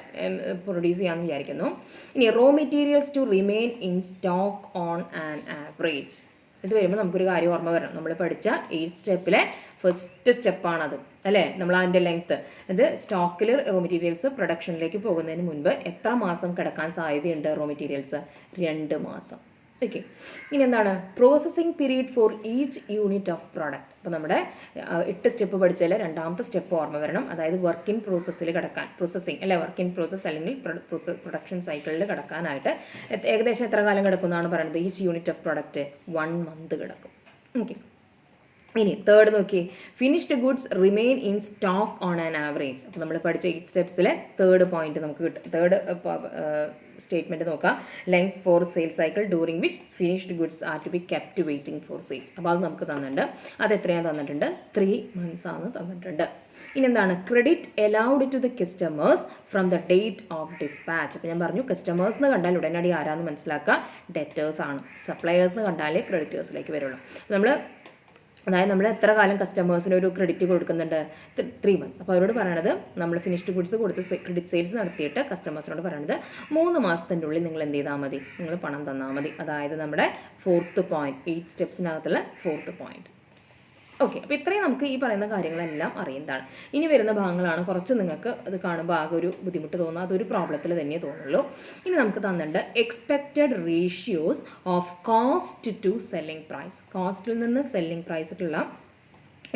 പ്രൊഡ്യൂസ് ചെയ്യാമെന്ന് വിചാരിക്കുന്നു. ഇനി raw materials to remain in stock on an average. ഇത് വരുമ്പോൾ നമുക്കൊരു കാര്യം ഓർമ്മ വരണം. നമ്മൾ പഠിച്ച 8 സ്റ്റെപ്പിലെ ഫസ്റ്റ് സ്റ്റെപ്പാണത് അല്ലേ. നമ്മൾ അതിൻ്റെ ലെങ്ത്ത് അത് സ്റ്റോക്കിൽ റോ മെറ്റീരിയൽസ് പ്രൊഡക്ഷനിലേക്ക് പോകുന്നതിന് മുൻപ് എത്ര മാസം കിടക്കാൻ സാധ്യതയുണ്ട് റോ മെറ്റീരിയൽസ്? 2 മാസം. ഓക്കെ. ഇനി എന്താണ് processing period for each unit of product. അപ്പോൾ നമ്മുടെ 8 സ്റ്റെപ്പ് പഠിച്ചാൽ രണ്ടാമത്തെ സ്റ്റെപ്പ് ഓർമ്മ വരണം. അതായത് വർക്ക് ഇൻ പ്രോസസ്സിൽ കിടക്കാൻ, പ്രോസസ്സിങ് അല്ലെ, വർക്ക് ഇൻ പ്രോസസ്സ് അല്ലെങ്കിൽ പ്രൊഡക്ഷൻ സൈക്കിളിൽ കിടക്കാനായിട്ട് ഏകദേശം എത്ര കാലം കിടക്കുമെന്നാണ് പറയുന്നത്? Each unit of product 1 month കിടക്കും. ഓക്കെ. ഇനി തേർഡ് നോക്കിയേ, finished goods remain in stock on an average. അപ്പോൾ നമ്മൾ പഠിച്ച 8 സ്റ്റെപ്സിലെ തേർഡ് പോയിന്റ് നമുക്ക് കിട്ടും. തേർഡ് സ്റ്റേറ്റ്മെൻറ്റ് നോക്കാം. Length for sale cycle during which finished goods are to be kept waiting for sales. അപ്പോൾ അത് നമുക്ക് തന്നിട്ടുണ്ട്. അത് എത്രയാണ് തന്നിട്ടുണ്ട്? 3 months ആണ് തന്നിട്ടുണ്ട്. ഇനി എന്താണ് credit allowed to the customers from the date of dispatch. അപ്പോൾ ഞാൻ പറഞ്ഞു കസ്റ്റമേഴ്സ് എന്ന് കണ്ടാൽ ഉടനടി ആരാന്ന് മനസ്സിലാക്കുക? ഡെറ്റേഴ്സ് ആണ്. സപ്ലയേഴ്സ് എന്ന് കണ്ടാലേ ക്രെഡിറ്റേഴ്സിലേക്ക് വരുള്ളൂ. അതായത് നമ്മൾ എത്ര കാലം കസ്റ്റമേഴ്സിന് ഒരു ക്രെഡിറ്റ് കൊടുക്കുന്നുണ്ട്? 3 months. അപ്പോൾ അവരോട് പറയണത് നമ്മൾ ഫിനിഷ്ഡ് ഗുഡ്സ് കൊടുത്ത് ക്രെഡിറ്റ് സെയിൽസ് നടത്തിയിട്ട് കസ്റ്റമേഴ്സിനോട് പറയണത് 3 മാസത്തിൻ്റെ ഉള്ളിൽ നിങ്ങൾ എന്ത് ചെയ്താൽ മതി? നിങ്ങൾ പണം തന്നാൽ മതി. അതായത് നമ്മുടെ 4th point, 8 സ്റ്റെപ്സിനകത്തുള്ള 4th point. Okay. അപ്പോൾ ഇത്രയും നമുക്ക് ഈ പറയുന്ന കാര്യങ്ങളെല്ലാം അറിയുന്നതാണ്. ഇനി വരുന്ന ഭാഗങ്ങളാണ് കുറച്ച് നിങ്ങൾക്ക് അത് കാണുമ്പോൾ ആകെ ഒരു ബുദ്ധിമുട്ട് തോന്നുക. അതൊരു പ്രോബ്ലത്തിൽ തന്നെ തോന്നുള്ളൂ. ഇനി നമുക്ക് തന്നിട്ടുണ്ട് expected ratios of cost to selling price. കോസ്റ്റിൽ നിന്ന് സെല്ലിംഗ് പ്രൈസിലുള്ള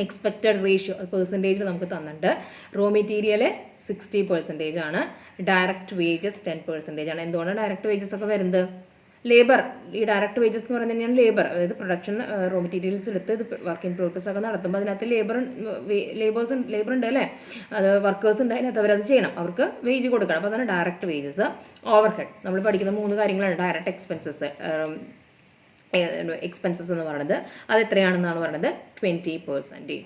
എക്സ്പെക്റ്റഡ് റേഷ്യോ പെർസെൻറ്റേജ് നമുക്ക് തന്നിട്ടുണ്ട്. റോ മെറ്റീരിയൽ 60% ആണ്. ഡയറക്റ്റ് വേജസ് 10% ആണ്. എന്തുകൊണ്ടാണ് ഡയറക്റ്റ് വേജസ് ഒക്കെ വരുന്നത്? ലേബർ. ഈ ഡയറക്റ്റ് വേജസ് എന്ന് പറയുന്നത് തന്നെയാണ് ലേബർ. അതായത് പ്രൊഡക്ഷൻ റോ മെറ്റീരിയൽസ് എടുത്ത് ഇത് വർക്ക് ഇൻ പ്രോഗ്രസ് ഒക്കെ നടത്തുമ്പോൾ അതിനകത്ത് ലേബർ ഉണ്ട് അല്ലേ, അത് വർക്കേഴ്സ് ഉണ്ട്, അതിനകത്ത് അവരത് ചെയ്യണം, അവർക്ക് വേജ് കൊടുക്കണം. അപ്പോൾ അതാണ് ഡയറക്റ്റ് വേജസ്. ഓവർ ഹെഡ് നമ്മൾ പഠിക്കുന്ന 3 കാര്യങ്ങളാണ്. ഡയറക്റ്റ് എക്സ്പെൻസസ് എന്ന് പറയുന്നത് അത് എത്രയാണെന്നാണ് പറയുന്നത്? 20%.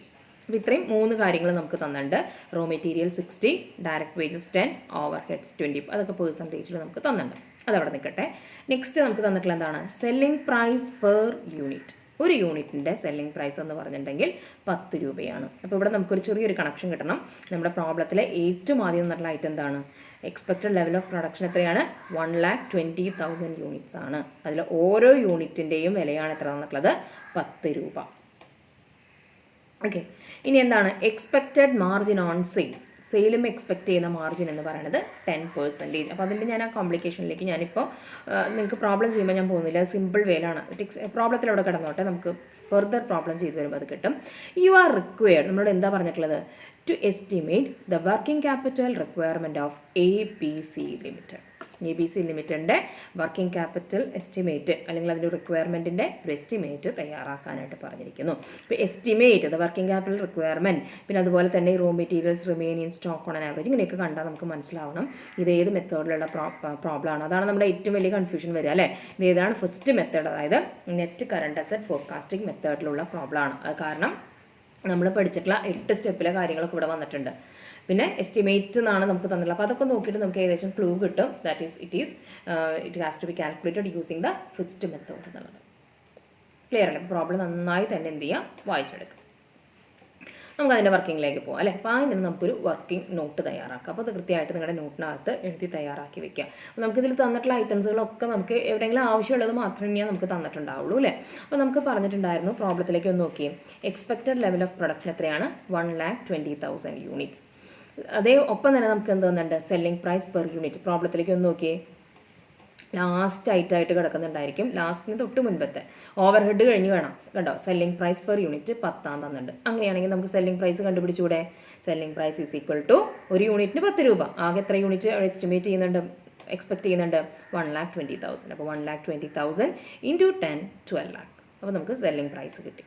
അപ്പോൾ ഇത്രയും 3 കാര്യങ്ങൾ നമുക്ക് തന്നിട്ടുണ്ട്. Raw material 60, direct wages 10, overheads 20. അതൊക്കെ പെർസെൻറ്റേജിൽ നമുക്ക് തന്നിട്ടുണ്ട്. അതവിടെ നിൽക്കട്ടെ. നെക്സ്റ്റ് നമുക്ക് തന്നിട്ടുള്ള എന്താണ്? Selling price per unit. ഒരു യൂണിറ്റിൻ്റെ സെല്ലിംഗ് പ്രൈസ് എന്ന് പറഞ്ഞിട്ടുണ്ടെങ്കിൽ 10 രൂപയാണ്. അപ്പോൾ ഇവിടെ നമുക്കൊരു ചെറിയൊരു കണക്ഷൻ കിട്ടണം. നമ്മുടെ പ്രോബ്ലത്തിലെ ഏറ്റവും ആദ്യം എന്നുള്ള ഐറ്റം എന്താണ്? എക്സ്പെക്റ്റഡ് ലെവൽ ഓഫ് പ്രൊഡക്ഷൻ എത്രയാണ്? 1,20,000 യൂണിറ്റ്സ് ആണ്. അതിൽ ഓരോ യൂണിറ്റിൻ്റെയും വിലയാണ് എത്ര തന്നിട്ടുള്ളത്? 10 രൂപ. ഓക്കെ. ഇനി എന്താണ് എക്സ്പെക്റ്റഡ് മാർജിൻ ഓൺ സെയിൽ? സെയിലും എക്സ്പെക്റ്റ് ചെയ്യുന്ന മാർജിൻ എന്ന് പറയുന്നത് 10%. അപ്പോൾ അതിൻ്റെ ഞാൻ ആ കോംപ്ലിക്കേഷനിലേക്ക് ഞാനിപ്പോൾ നിങ്ങൾക്ക് പ്രോബ്ലം ചെയ്യുമ്പോൾ ഞാൻ പോകുന്നില്ല. സിമ്പിൾ വേയിലാണ്. പ്രോബ്ലത്തിൽ അവിടെ കിടന്നോട്ടെ, നമുക്ക് ഫർദർ പ്രോബ്ലം ചെയ്ത് വരുമ്പോൾ അത് കിട്ടും. യു ആർ റിക്വയർഡ്, നമ്മളോട് എന്താ പറഞ്ഞിട്ടുള്ളത്? To estimate the working capital requirement of ABC limited. ABC ലിമിറ്റഡിൻ്റെ വർക്കിംഗ് ക്യാപിറ്റൽ എസ്റ്റിമേറ്റ് അല്ലെങ്കിൽ അതിൻ്റെ റിക്വയർമെൻറ്റിൻ്റെ ഒരു എസ്റ്റിമേറ്റ് തയ്യാറാക്കാനായിട്ട് പറഞ്ഞിരിക്കുന്നു. ഇപ്പോൾ estimate the working capital requirement, പിന്നെ അതുപോലെ തന്നെ raw materials remain in stock on an average, ഇങ്ങനെയൊക്കെ കണ്ടാൽ നമുക്ക് മനസ്സിലാവണം ഇത് ഏത് മെത്തേഡിലുള്ള പ്രോബ്ലമാണ്. അതാണ് നമ്മുടെ ഏറ്റവും വലിയ കൺഫ്യൂഷൻ വരിക അല്ലേ. ഇത് ഏതാണ്? ഫസ്റ്റ് മെത്തേഡ്, അതായത് നെറ്റ് കറണ്ട് അസറ്റ് ഫോർകാസ്റ്റിംഗ് മെത്തേഡിലുള്ള പ്രോബ്ലമാണ്. അത് കാരണം നമ്മൾ പഠിച്ചിട്ടുള്ള 8 സ്റ്റെപ്പിലെ കാര്യങ്ങളൊക്കെ ഇവിടെ വന്നിട്ടുണ്ട്. പിന്നെ എസ്റ്റിമേറ്റ് എന്നാണ് നമുക്ക് തന്നിട്ടുള്ളത്. അപ്പോൾ അതൊക്കെ നോക്കിയിട്ട് നമുക്ക് ഏകദേശം ക്ലൂ കിട്ടും. That is it has to be calculated using the first method എന്നുള്ളത്. ക്ലിയർ അല്ലേ? പ്രോബ്ലം നന്നായി തന്നെ എന്ത് ചെയ്യാം? വായിച്ചെടുക്കാം. നമുക്ക് അതിൻ്റെ വർക്കിങ്ങിലേക്ക് പോകാം അല്ലേ. അപ്പോൾ അതിന് നമുക്കൊരു വർക്കിംഗ് നോട്ട് തയ്യാറാക്കാം. അപ്പോൾ അത് കൃത്യമായിട്ട് നിങ്ങളുടെ നോട്ടിനകത്ത് എഴുതി തയ്യാറാക്കി വെക്കുക. അപ്പോൾ നമുക്കിതിൽ തന്നിട്ടുള്ള ഐറ്റംസുകളൊക്കെ നമുക്ക് എവിടെയെങ്കിലും ആവശ്യമുള്ളത് മാത്രമേ നമുക്ക് തന്നിട്ടുണ്ടാവുള്ളൂ അല്ലേ. അപ്പോൾ നമുക്ക് പറഞ്ഞിട്ടുണ്ടായിരുന്നു, പ്രോബ്ലത്തിലേക്ക് ഒന്ന് നോക്കിയേ. എക്സ്പെക്റ്റഡ് ലെവൽ ഓഫ് പ്രൊഡക്ഷൻ എത്രയാണ്? 1,20,000 യൂണിറ്റ്സ്. അതേ ഒപ്പം തന്നെ നമുക്ക് എന്ത് തന്നിട്ടുണ്ട്? Selling price per unit. പ്രോബ്ലത്തിലേക്ക് ഒന്ന് നോക്കിയേ. ലാസ്റ്റ് ആയിട്ട് കിടക്കുന്നുണ്ടായിരിക്കും, ലാസ്റ്റിന് തൊട്ട് മുൻപത്തെ ഓവർ ഹെഡ് കഴിഞ്ഞ് വേണം കണ്ടോ. സെല്ലിംഗ് പ്രൈസ് പെർ യൂണിറ്റ് 10 തന്നിട്ടുണ്ട്. അങ്ങനെയാണെങ്കിൽ നമുക്ക് സെല്ലിംഗ് പ്രൈസ് കണ്ടുപിടിച്ചുകൂടെ? Selling price is equal to ഒരു യൂണിറ്റിന് 10 രൂപ. ആകെ എത്ര യൂണിറ്റ് എസ്റ്റിമേറ്റ് ചെയ്യുന്നുണ്ട്, എക്സ്പെക്ട് ചെയ്യുന്നുണ്ട്? 1,20,000. അപ്പോൾ 1,20,000 ഇൻറ്റു 10 12 lakh. അപ്പോൾ നമുക്ക് സെല്ലിംഗ് പ്രൈസ് കിട്ടി.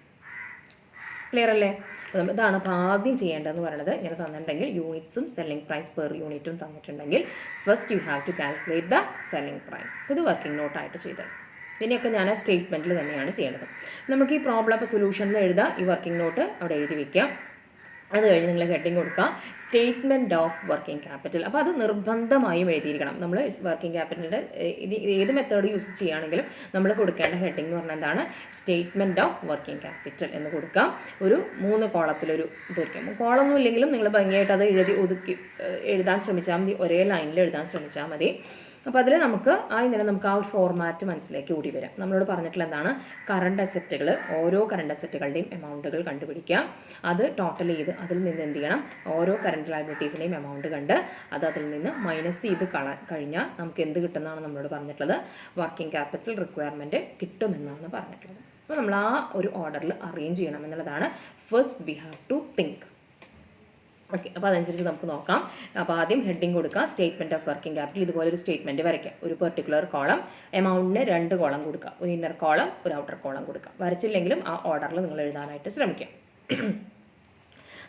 ക്ലിയർ അല്ലേ? അപ്പോൾ നമ്മൾ ഇതാണ് അപ്പോൾ ആദ്യം ചെയ്യേണ്ടതെന്ന് പറയുന്നത്. ഇങ്ങനെ തന്നിട്ടുണ്ടെങ്കിൽ യൂണിറ്റ്സും സെല്ലിംഗ് പ്രൈസ് പെർ യൂണിറ്റും തന്നിട്ടുണ്ടെങ്കിൽ first you have to calculate the selling price. ഇത് വർക്കിംഗ് നോട്ടായിട്ട് ചെയ്തത്. ഇതിനെയൊക്കെ ഞാൻ ആ സ്റ്റേറ്റ്മെൻറ്റിൽ തന്നെയാണ് ചെയ്യേണ്ടത്. നമുക്ക് ഈ പ്രോബ്ലം അപ്പോൾ സൊല്യൂഷനിൽ എഴുതാം. ഈ വർക്കിംഗ് നോട്ട് അവിടെ എഴുതി വയ്ക്കാം. അത് കഴിഞ്ഞ് നിങ്ങൾ ഹെഡിങ് കൊടുക്കുക സ്റ്റേറ്റ്മെൻറ്റ് ഓഫ് വർക്കിംഗ് ക്യാപിറ്റൽ. അപ്പോൾ അത് നിർബന്ധമായും എഴുതിയിരിക്കണം. നമ്മൾ വർക്കിംഗ് ക്യാപിറ്റലിൻ്റെ ഇത് ഏത് മെത്തേഡ് യൂസ് ചെയ്യുകയാണെങ്കിലും നമ്മൾ കൊടുക്കേണ്ട ഹെഡിങ് എന്ന് പറഞ്ഞാൽ എന്താണ്, സ്റ്റേറ്റ്മെൻറ്റ് ഓഫ് വർക്കിംഗ് ക്യാപിറ്റൽ എന്ന് കൊടുക്കാം. ഒരു 3 കോളത്തിലൊരു ഇതായിരിക്കും. കോളൊന്നും ഇല്ലെങ്കിലും നിങ്ങൾ ഭംഗിയായിട്ട് അത് എഴുതാൻ ശ്രമിച്ചാൽ മതി, ഒരേ ലൈനിൽ എഴുതാൻ ശ്രമിച്ചാൽ മതി. അപ്പോൾ അതിൽ നമുക്ക് ഇന്നലെ നമുക്ക് ആ ഒരു ഫോർമാറ്റ് മനസ്സിലേക്ക് കൂടി വരാം. നമ്മളോട് പറഞ്ഞിട്ടുള്ള എന്താണ്, കറണ്ട് അസറ്റുകൾ, ഓരോ കറണ്ട് അസറ്റുകളുടെയും എമൗണ്ടുകൾ കണ്ടുപിടിക്കാം. അത് ടോട്ടൽ ചെയ്ത് അതിൽ നിന്ന് എന്ത് ചെയ്യണം, ഓരോ കറണ്ട് ലയബിലിറ്റീസിൻ്റെയും എമൗണ്ട് കണ്ട് അത് അതിൽ നിന്ന് മൈനസ് ചെയ്ത് കഴിഞ്ഞാൽ നമുക്ക് എന്ത് കിട്ടുമെന്നാണ് നമ്മളോട് പറഞ്ഞിട്ടുള്ളത്, വർക്കിംഗ് ക്യാപിറ്റൽ റിക്വയർമെൻറ്റ് കിട്ടുമെന്നാണ് പറഞ്ഞിട്ടുള്ളത്. അപ്പോൾ നമ്മൾ ആ ഒരു ഓർഡറിൽ അറേഞ്ച് ചെയ്യണം എന്നുള്ളതാണ്. First we have to think. Okay, അപ്പോൾ അതനുസരിച്ച് നമുക്ക് നോക്കാം. അപ്പോൾ ആദ്യം ഹെഡിങ് കൊടുക്കുക, സ്റ്റേറ്റ്മെൻറ്റ് ഓഫ് വർക്കിംഗ് ക്യാപിറ്റൽ. ഇതുപോലെ ഒരു സ്റ്റേറ്റ്മെൻറ്റ് വരയ്ക്കാം. ഒരു പെർട്ടിക്കുലർ കോളം, എമൗണ്ടിന് 2 കോളം കൊടുക്കുക, ഒരു ഇന്നർ കോളം ഒരു ഔട്ടർ കോളം കൊടുക്കുക. വരച്ചില്ലെങ്കിലും ആ ഓർഡറിൽ നിങ്ങൾ എഴുതാനായിട്ട് ശ്രമിക്കാം.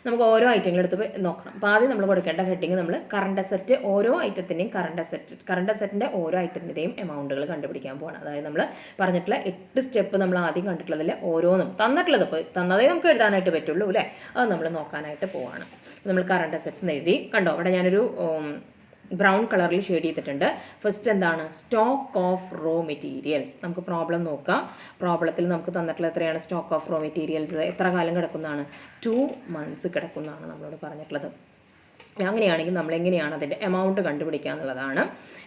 നമുക്ക് ഓരോ ഐറ്റങ്ങളെടുത്ത് നോക്കണം. അപ്പോൾ ആദ്യം നമ്മൾ കൊടുക്കേണ്ട ഹെഡിങ് നമ്മൾ കറണ്ട് അസറ്റ്, ഓരോ ഐറ്റത്തിൻ്റെയും കറണ്ട് അസറ്റിൻ്റെ ഓരോ ഐറ്റത്തിൻ്റെയും എമൗണ്ടുകൾ കണ്ടുപിടിക്കാൻ പോകണം. അതായത് നമ്മൾ പറഞ്ഞിട്ടുള്ള 8 സ്റ്റെപ്പ് നമ്മൾ ആദ്യം കണ്ടിട്ടുള്ളതിൽ ഓരോന്നും തന്നിട്ടുള്ളത്, ഇപ്പോൾ തന്നതേ നമുക്ക് എഴുതാനായിട്ട് പറ്റുള്ളൂ അല്ലേ, അത് നമ്മൾ നോക്കാനായിട്ട് പോവാണ്. നമ്മൾ കറണ്ട് അസറ്റ്സ് എഴുതി കണ്ടോ, അവിടെ ഞാനൊരു ബ്രൗൺ കളറിൽ ഷെയ്ഡ് ചെയ്തിട്ടുണ്ട്. ഫസ്റ്റ് എന്താണ്, സ്റ്റോക്ക് ഓഫ് റോ മെറ്റീരിയൽസ്. നമുക്ക് പ്രോബ്ലം നോക്കാം. പ്രോബ്ലത്തിൽ നമുക്ക് തന്നിട്ടുള്ള എത്രയാണ്, സ്റ്റോക്ക് ഓഫ് റോ മെറ്റീരിയൽസ് എത്ര കാലം കിടക്കുന്നതാണ്, 2 months കിടക്കുന്നതാണ് നമ്മളോട് പറഞ്ഞിട്ടുള്ളത്. അങ്ങനെയാണെങ്കിൽ നമ്മൾ എങ്ങനെയാണ് അതിൻ്റെ എമൗണ്ട് കണ്ടുപിടിക്കുക എന്നുള്ളതാണ്.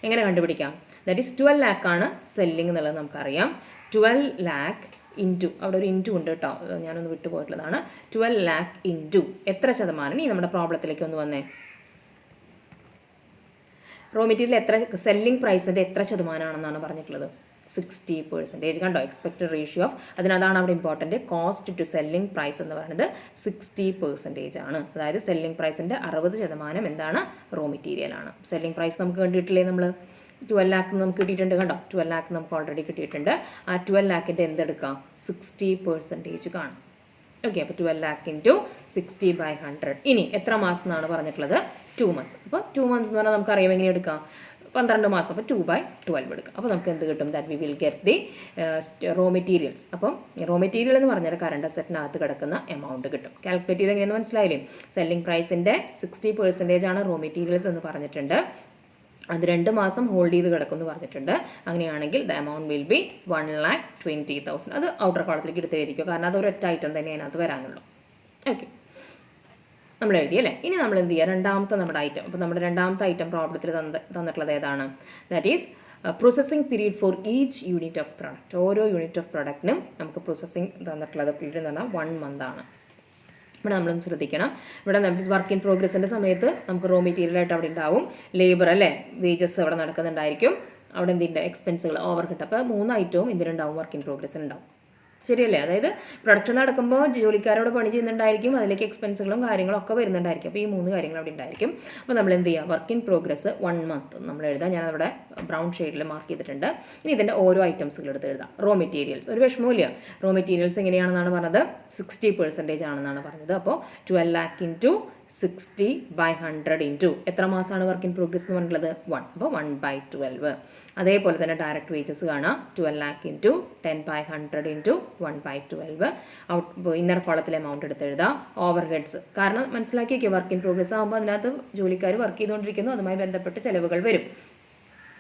എങ്ങനെ കണ്ടുപിടിക്കാം, ദാറ്റ് ഈസ് 12 lakh ആണ് സെല്ലിംഗ് എന്നുള്ളത് നമുക്കറിയാം. 12 lakh ഇൻറ്റു, അവിടെ ഒരു ഇൻറ്റു ഉണ്ട് കേട്ടോ, ഞാനൊന്ന് വിട്ടുപോയിട്ടുള്ളതാണ്. 12 lakh ഇൻറ്റു എത്ര ശതമാനം, ഈ നമ്മുടെ പ്രോബ്ലത്തിലേക്ക് ഒന്ന് വന്നേ, റോ മെറ്റീരിയൽ എത്ര, സെല്ലിംഗ് പ്രൈസിൻ്റെ എത്ര ശതമാനമാണെന്നാണ് പറഞ്ഞിട്ടുള്ളത്, 60%. കണ്ടോ, എക്സ്പെക്റ്റഡ് റേഷ്യോ ഓഫ്, അതിനതാണ് അവിടെ important. Cost to selling price എന്ന് പറയുന്നത് 60% ആണ്. അതായത് സെല്ലിംഗ് പ്രൈസിൻ്റെ 60% എന്താണ്, റോ മെറ്റീരിയൽ ആണ്. സെല്ലിംഗ് പ്രൈസ് നമുക്ക് കണ്ടിട്ടില്ലേ, നമ്മൾ 12 lakh നമുക്ക് കിട്ടിയിട്ടുണ്ട്. കണ്ടോ, 12 lakh നമുക്ക് ഓൾറെഡി കിട്ടിയിട്ടുണ്ട്. ആ 12 lakhൻ്റെ എന്തെടുക്കാം, 60% കാണും. ഓക്കെ, അപ്പോൾ 12 lakh ഇൻറ്റു 60/100. ഇനി എത്ര മാസം എന്നാണ് പറഞ്ഞിട്ടുള്ളത്, 2 months. അപ്പോൾ 2 months എന്ന് പറഞ്ഞാൽ നമുക്കറിയാം എങ്ങനെ എടുക്കാം, 12 മാസം. അപ്പോൾ 2/12 എടുക്കാം. അപ്പോൾ നമുക്ക് എന്ത് കിട്ടും, that we will get the raw materials. അപ്പം റോ മെറ്റീരിയൽ എന്ന് പറഞ്ഞാൽ കറണ്ട് അസറ്റിനകത്ത് കിടക്കുന്ന എമൗണ്ട് കിട്ടും. കാൽക്കുലേറ്റ് ചെയ്ത് എങ്ങനെയെന്ന് മനസ്സിലായില്ലേ, സെല്ലിംഗ് പ്രൈസിൻ്റെ 60% ആണ് റോ മെറ്റീരിയൽസ് എന്ന് പറഞ്ഞിട്ടുണ്ട്. അത് 2 മാസം ഹോൾഡ് ചെയ്ത് കിടക്കുമെന്ന് പറഞ്ഞിട്ടുണ്ട്. അങ്ങനെയാണെങ്കിൽ ദ എമൗണ്ട് വിൽ ബി 1,20,000. അത് ഔട്ടർ കോളത്തിലേക്ക് എടുത്ത് എഴുതിക്കും, കാരണം അത് ഒരൊറ്റ ഐറ്റം തന്നെ അതിനകത്ത് വരാനുള്ളൂ. ഓക്കെ, നമ്മൾ എഴുതിയല്ലേ. ഇനി നമ്മൾ എന്ത് ചെയ്യുക, രണ്ടാമത്തെ നമ്മുടെ ഐറ്റം. അപ്പോൾ നമ്മുടെ രണ്ടാമത്തെ ഐറ്റം പ്രോബ്ലത്തിൽ തന്നിട്ടുള്ളത് ഏതാണ്, that is processing period for each unit of product. ഓരോ യൂണിറ്റ് ഓഫ് പ്രൊഡക്റ്റിനും നമുക്ക് പ്രോസസ്സിംഗ് തന്നിട്ടുള്ളത് പീരീഡ് എന്ന് പറഞ്ഞാൽ 1 month ആണ്. ഇവിടെ നമ്മളൊന്ന് ശ്രദ്ധിക്കണം. ഇവിടെ നമ്മൾ വർക്ക് ഇൻ പ്രോഗ്രസിൻ്റെ സമയത്ത് നമുക്ക് റോ മെറ്റീരിയലായിട്ട് അവിടെ ഉണ്ടാവും, ലേബർ അല്ലേ, വേജസ് അവിടെ നടക്കുന്നുണ്ടായിരിക്കും, അവിടെ എന്തിൻ്റെ എക്സ്പെൻസുകൾ, ഓവർ ഹെഡ്. അപ്പോൾ 3 ഐറ്റവും എന്തിനുണ്ടാവും, വർക്ക് ഇൻ പ്രോഗ്രസ് ഉണ്ടാവും. ശരിയല്ലേ, അതായത് പ്രൊഡക്ഷൻ നടക്കുമ്പോൾ ജോലിക്കാരോട് പണി ചെയ്യുന്നുണ്ടായിരിക്കും, അതിലേക്ക് എക്സ്പെൻസുകളും കാര്യങ്ങളും ഒക്കെ വരുന്നുണ്ടായിരിക്കും. അപ്പോൾ ഈ 3 കാര്യങ്ങൾ അവിടെ ഉണ്ടായിരിക്കും. അപ്പോൾ നമ്മൾ എന്ത് ചെയ്യുക, വർക്ക് ഇൻ പ്രോഗ്രസ് 1 month നമ്മൾ എഴുതാം. ഞാനവിടെ ബ്രൗൺ ഷെയ്ഡിൽ മാർക്ക് ചെയ്തിട്ടുണ്ട്. ഇനി ഇതിൻ്റെ ഓരോ ഐറ്റംസുകൾ എടുത്ത് എഴുതാം. റോ മെറ്റീരിയൽസ് ഒരു വിഷമമില്ല, റോ മെറ്റീരിയൽസ് എങ്ങനെയാണെന്നാണ് പറഞ്ഞത്, 60% ആണെന്നാണ് പറഞ്ഞത്. അപ്പോൾ 12 lakh ഇൻറ്റു 60/100 ഇൻറ്റു എത്ര മാസമാണ് വർക്ക് ഇൻ പ്രോഗ്രസ് എന്ന് പറഞ്ഞിട്ടുള്ളത്, 1. അപ്പോൾ 1/12. അതേപോലെ തന്നെ ഡയറക്റ്റ് വേജസ് കാണാം, 12 lakh ഇൻറ്റു 10/100 ഇൻറ്റു 1/12. ഇന്നർ കോളത്തിലെ എമൗണ്ട് എടുത്ത് എഴുതാം. ഓവർ ഹെഡ്സ് കാരണം മനസ്സിലാക്കി വയ്ക്കുക, വർക്ക് ഇൻ പ്രോഗ്രസ് ആകുമ്പോൾ അതിനകത്ത് ജോലിക്കാർ വർക്ക് ചെയ്തുകൊണ്ടിരിക്കുന്നു, അതുമായി ബന്ധപ്പെട്ട് ചിലവുകൾ വരും.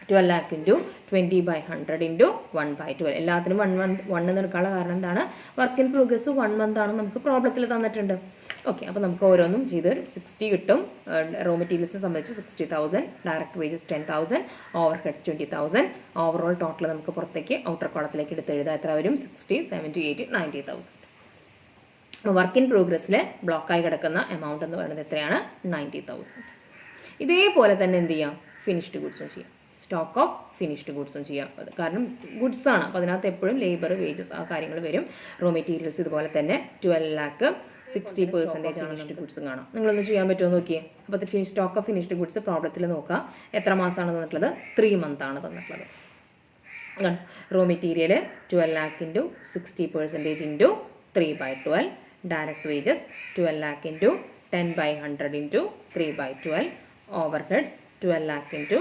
12 lakh ഇൻറ്റു 20/100 ഇൻറ്റു 1/12. എല്ലാത്തിനും 1 എടുക്കാനുള്ള കാരണം എന്താണ്, വർക്ക് ഇൻ പ്രോഗ്രസ് 1 month ആണ് നമുക്ക് പ്രോബ്ലത്തിൽ തന്നിട്ടുണ്ട്. ഓക്കെ, അപ്പോൾ നമുക്ക് ഓരോന്നും ചെയ്ത് 60 കിട്ടും. റോ മെറ്റീരിയൽസിനെ സംബന്ധിച്ച് 60,000, direct wages 10,000, overheads 20,000. Overall total നമുക്ക് പുറത്തേക്ക് ഔട്ടർ കോളത്തിലേക്ക് എടുത്ത് എഴുതാം. എത്ര വരും, 60, 70, 80, 90,000. അപ്പോൾ വർക്ക് ഇൻ പ്രോഗ്രസ്സിൽ ബ്ലോക്കായി കിടക്കുന്ന എമൗണ്ട് എന്ന് പറയുന്നത് എത്രയാണ്, 90,000. ഇതേപോലെ തന്നെ എന്ത് ചെയ്യാം, ഫിനിഷ്ഡ് ഗുഡ്സും ചെയ്യാം. സ്റ്റോക്ക് ഓഫ് ഫിനിഷ്ഡ് ഗുഡ്സും ചെയ്യാം. കാരണം ഗുഡ്സ് ആണ്, അപ്പോൾ അതിനകത്ത് എപ്പോഴും ലേബർ, വേജസ് ആ കാര്യങ്ങൾ വരും. റോ മെറ്റീരിയൽസ് ഇതുപോലെ തന്നെ 12 lakh 60% ആണ് ഫിനിഷ്ഡ് ഗുഡ്സും കാണാം. നിങ്ങളൊന്ന് ചെയ്യാൻ പറ്റുമോ നോക്കിയേ. അപ്പോൾ സ്റ്റോക്ക് ഓഫ് ഫിനിഷ്ഡ് ഗുഡ്സ് പ്രോബ്ലത്തിൽ നോക്കുക, എത്ര മാസമാണ് തന്നിട്ടുള്ളത്, 3 month ആണ് തന്നിട്ടുള്ളത്. Raw material 12 lakh into 60% into 3/12. Direct wages 12 lakh into 10/100 into 3/12. Overheads 12 lakh into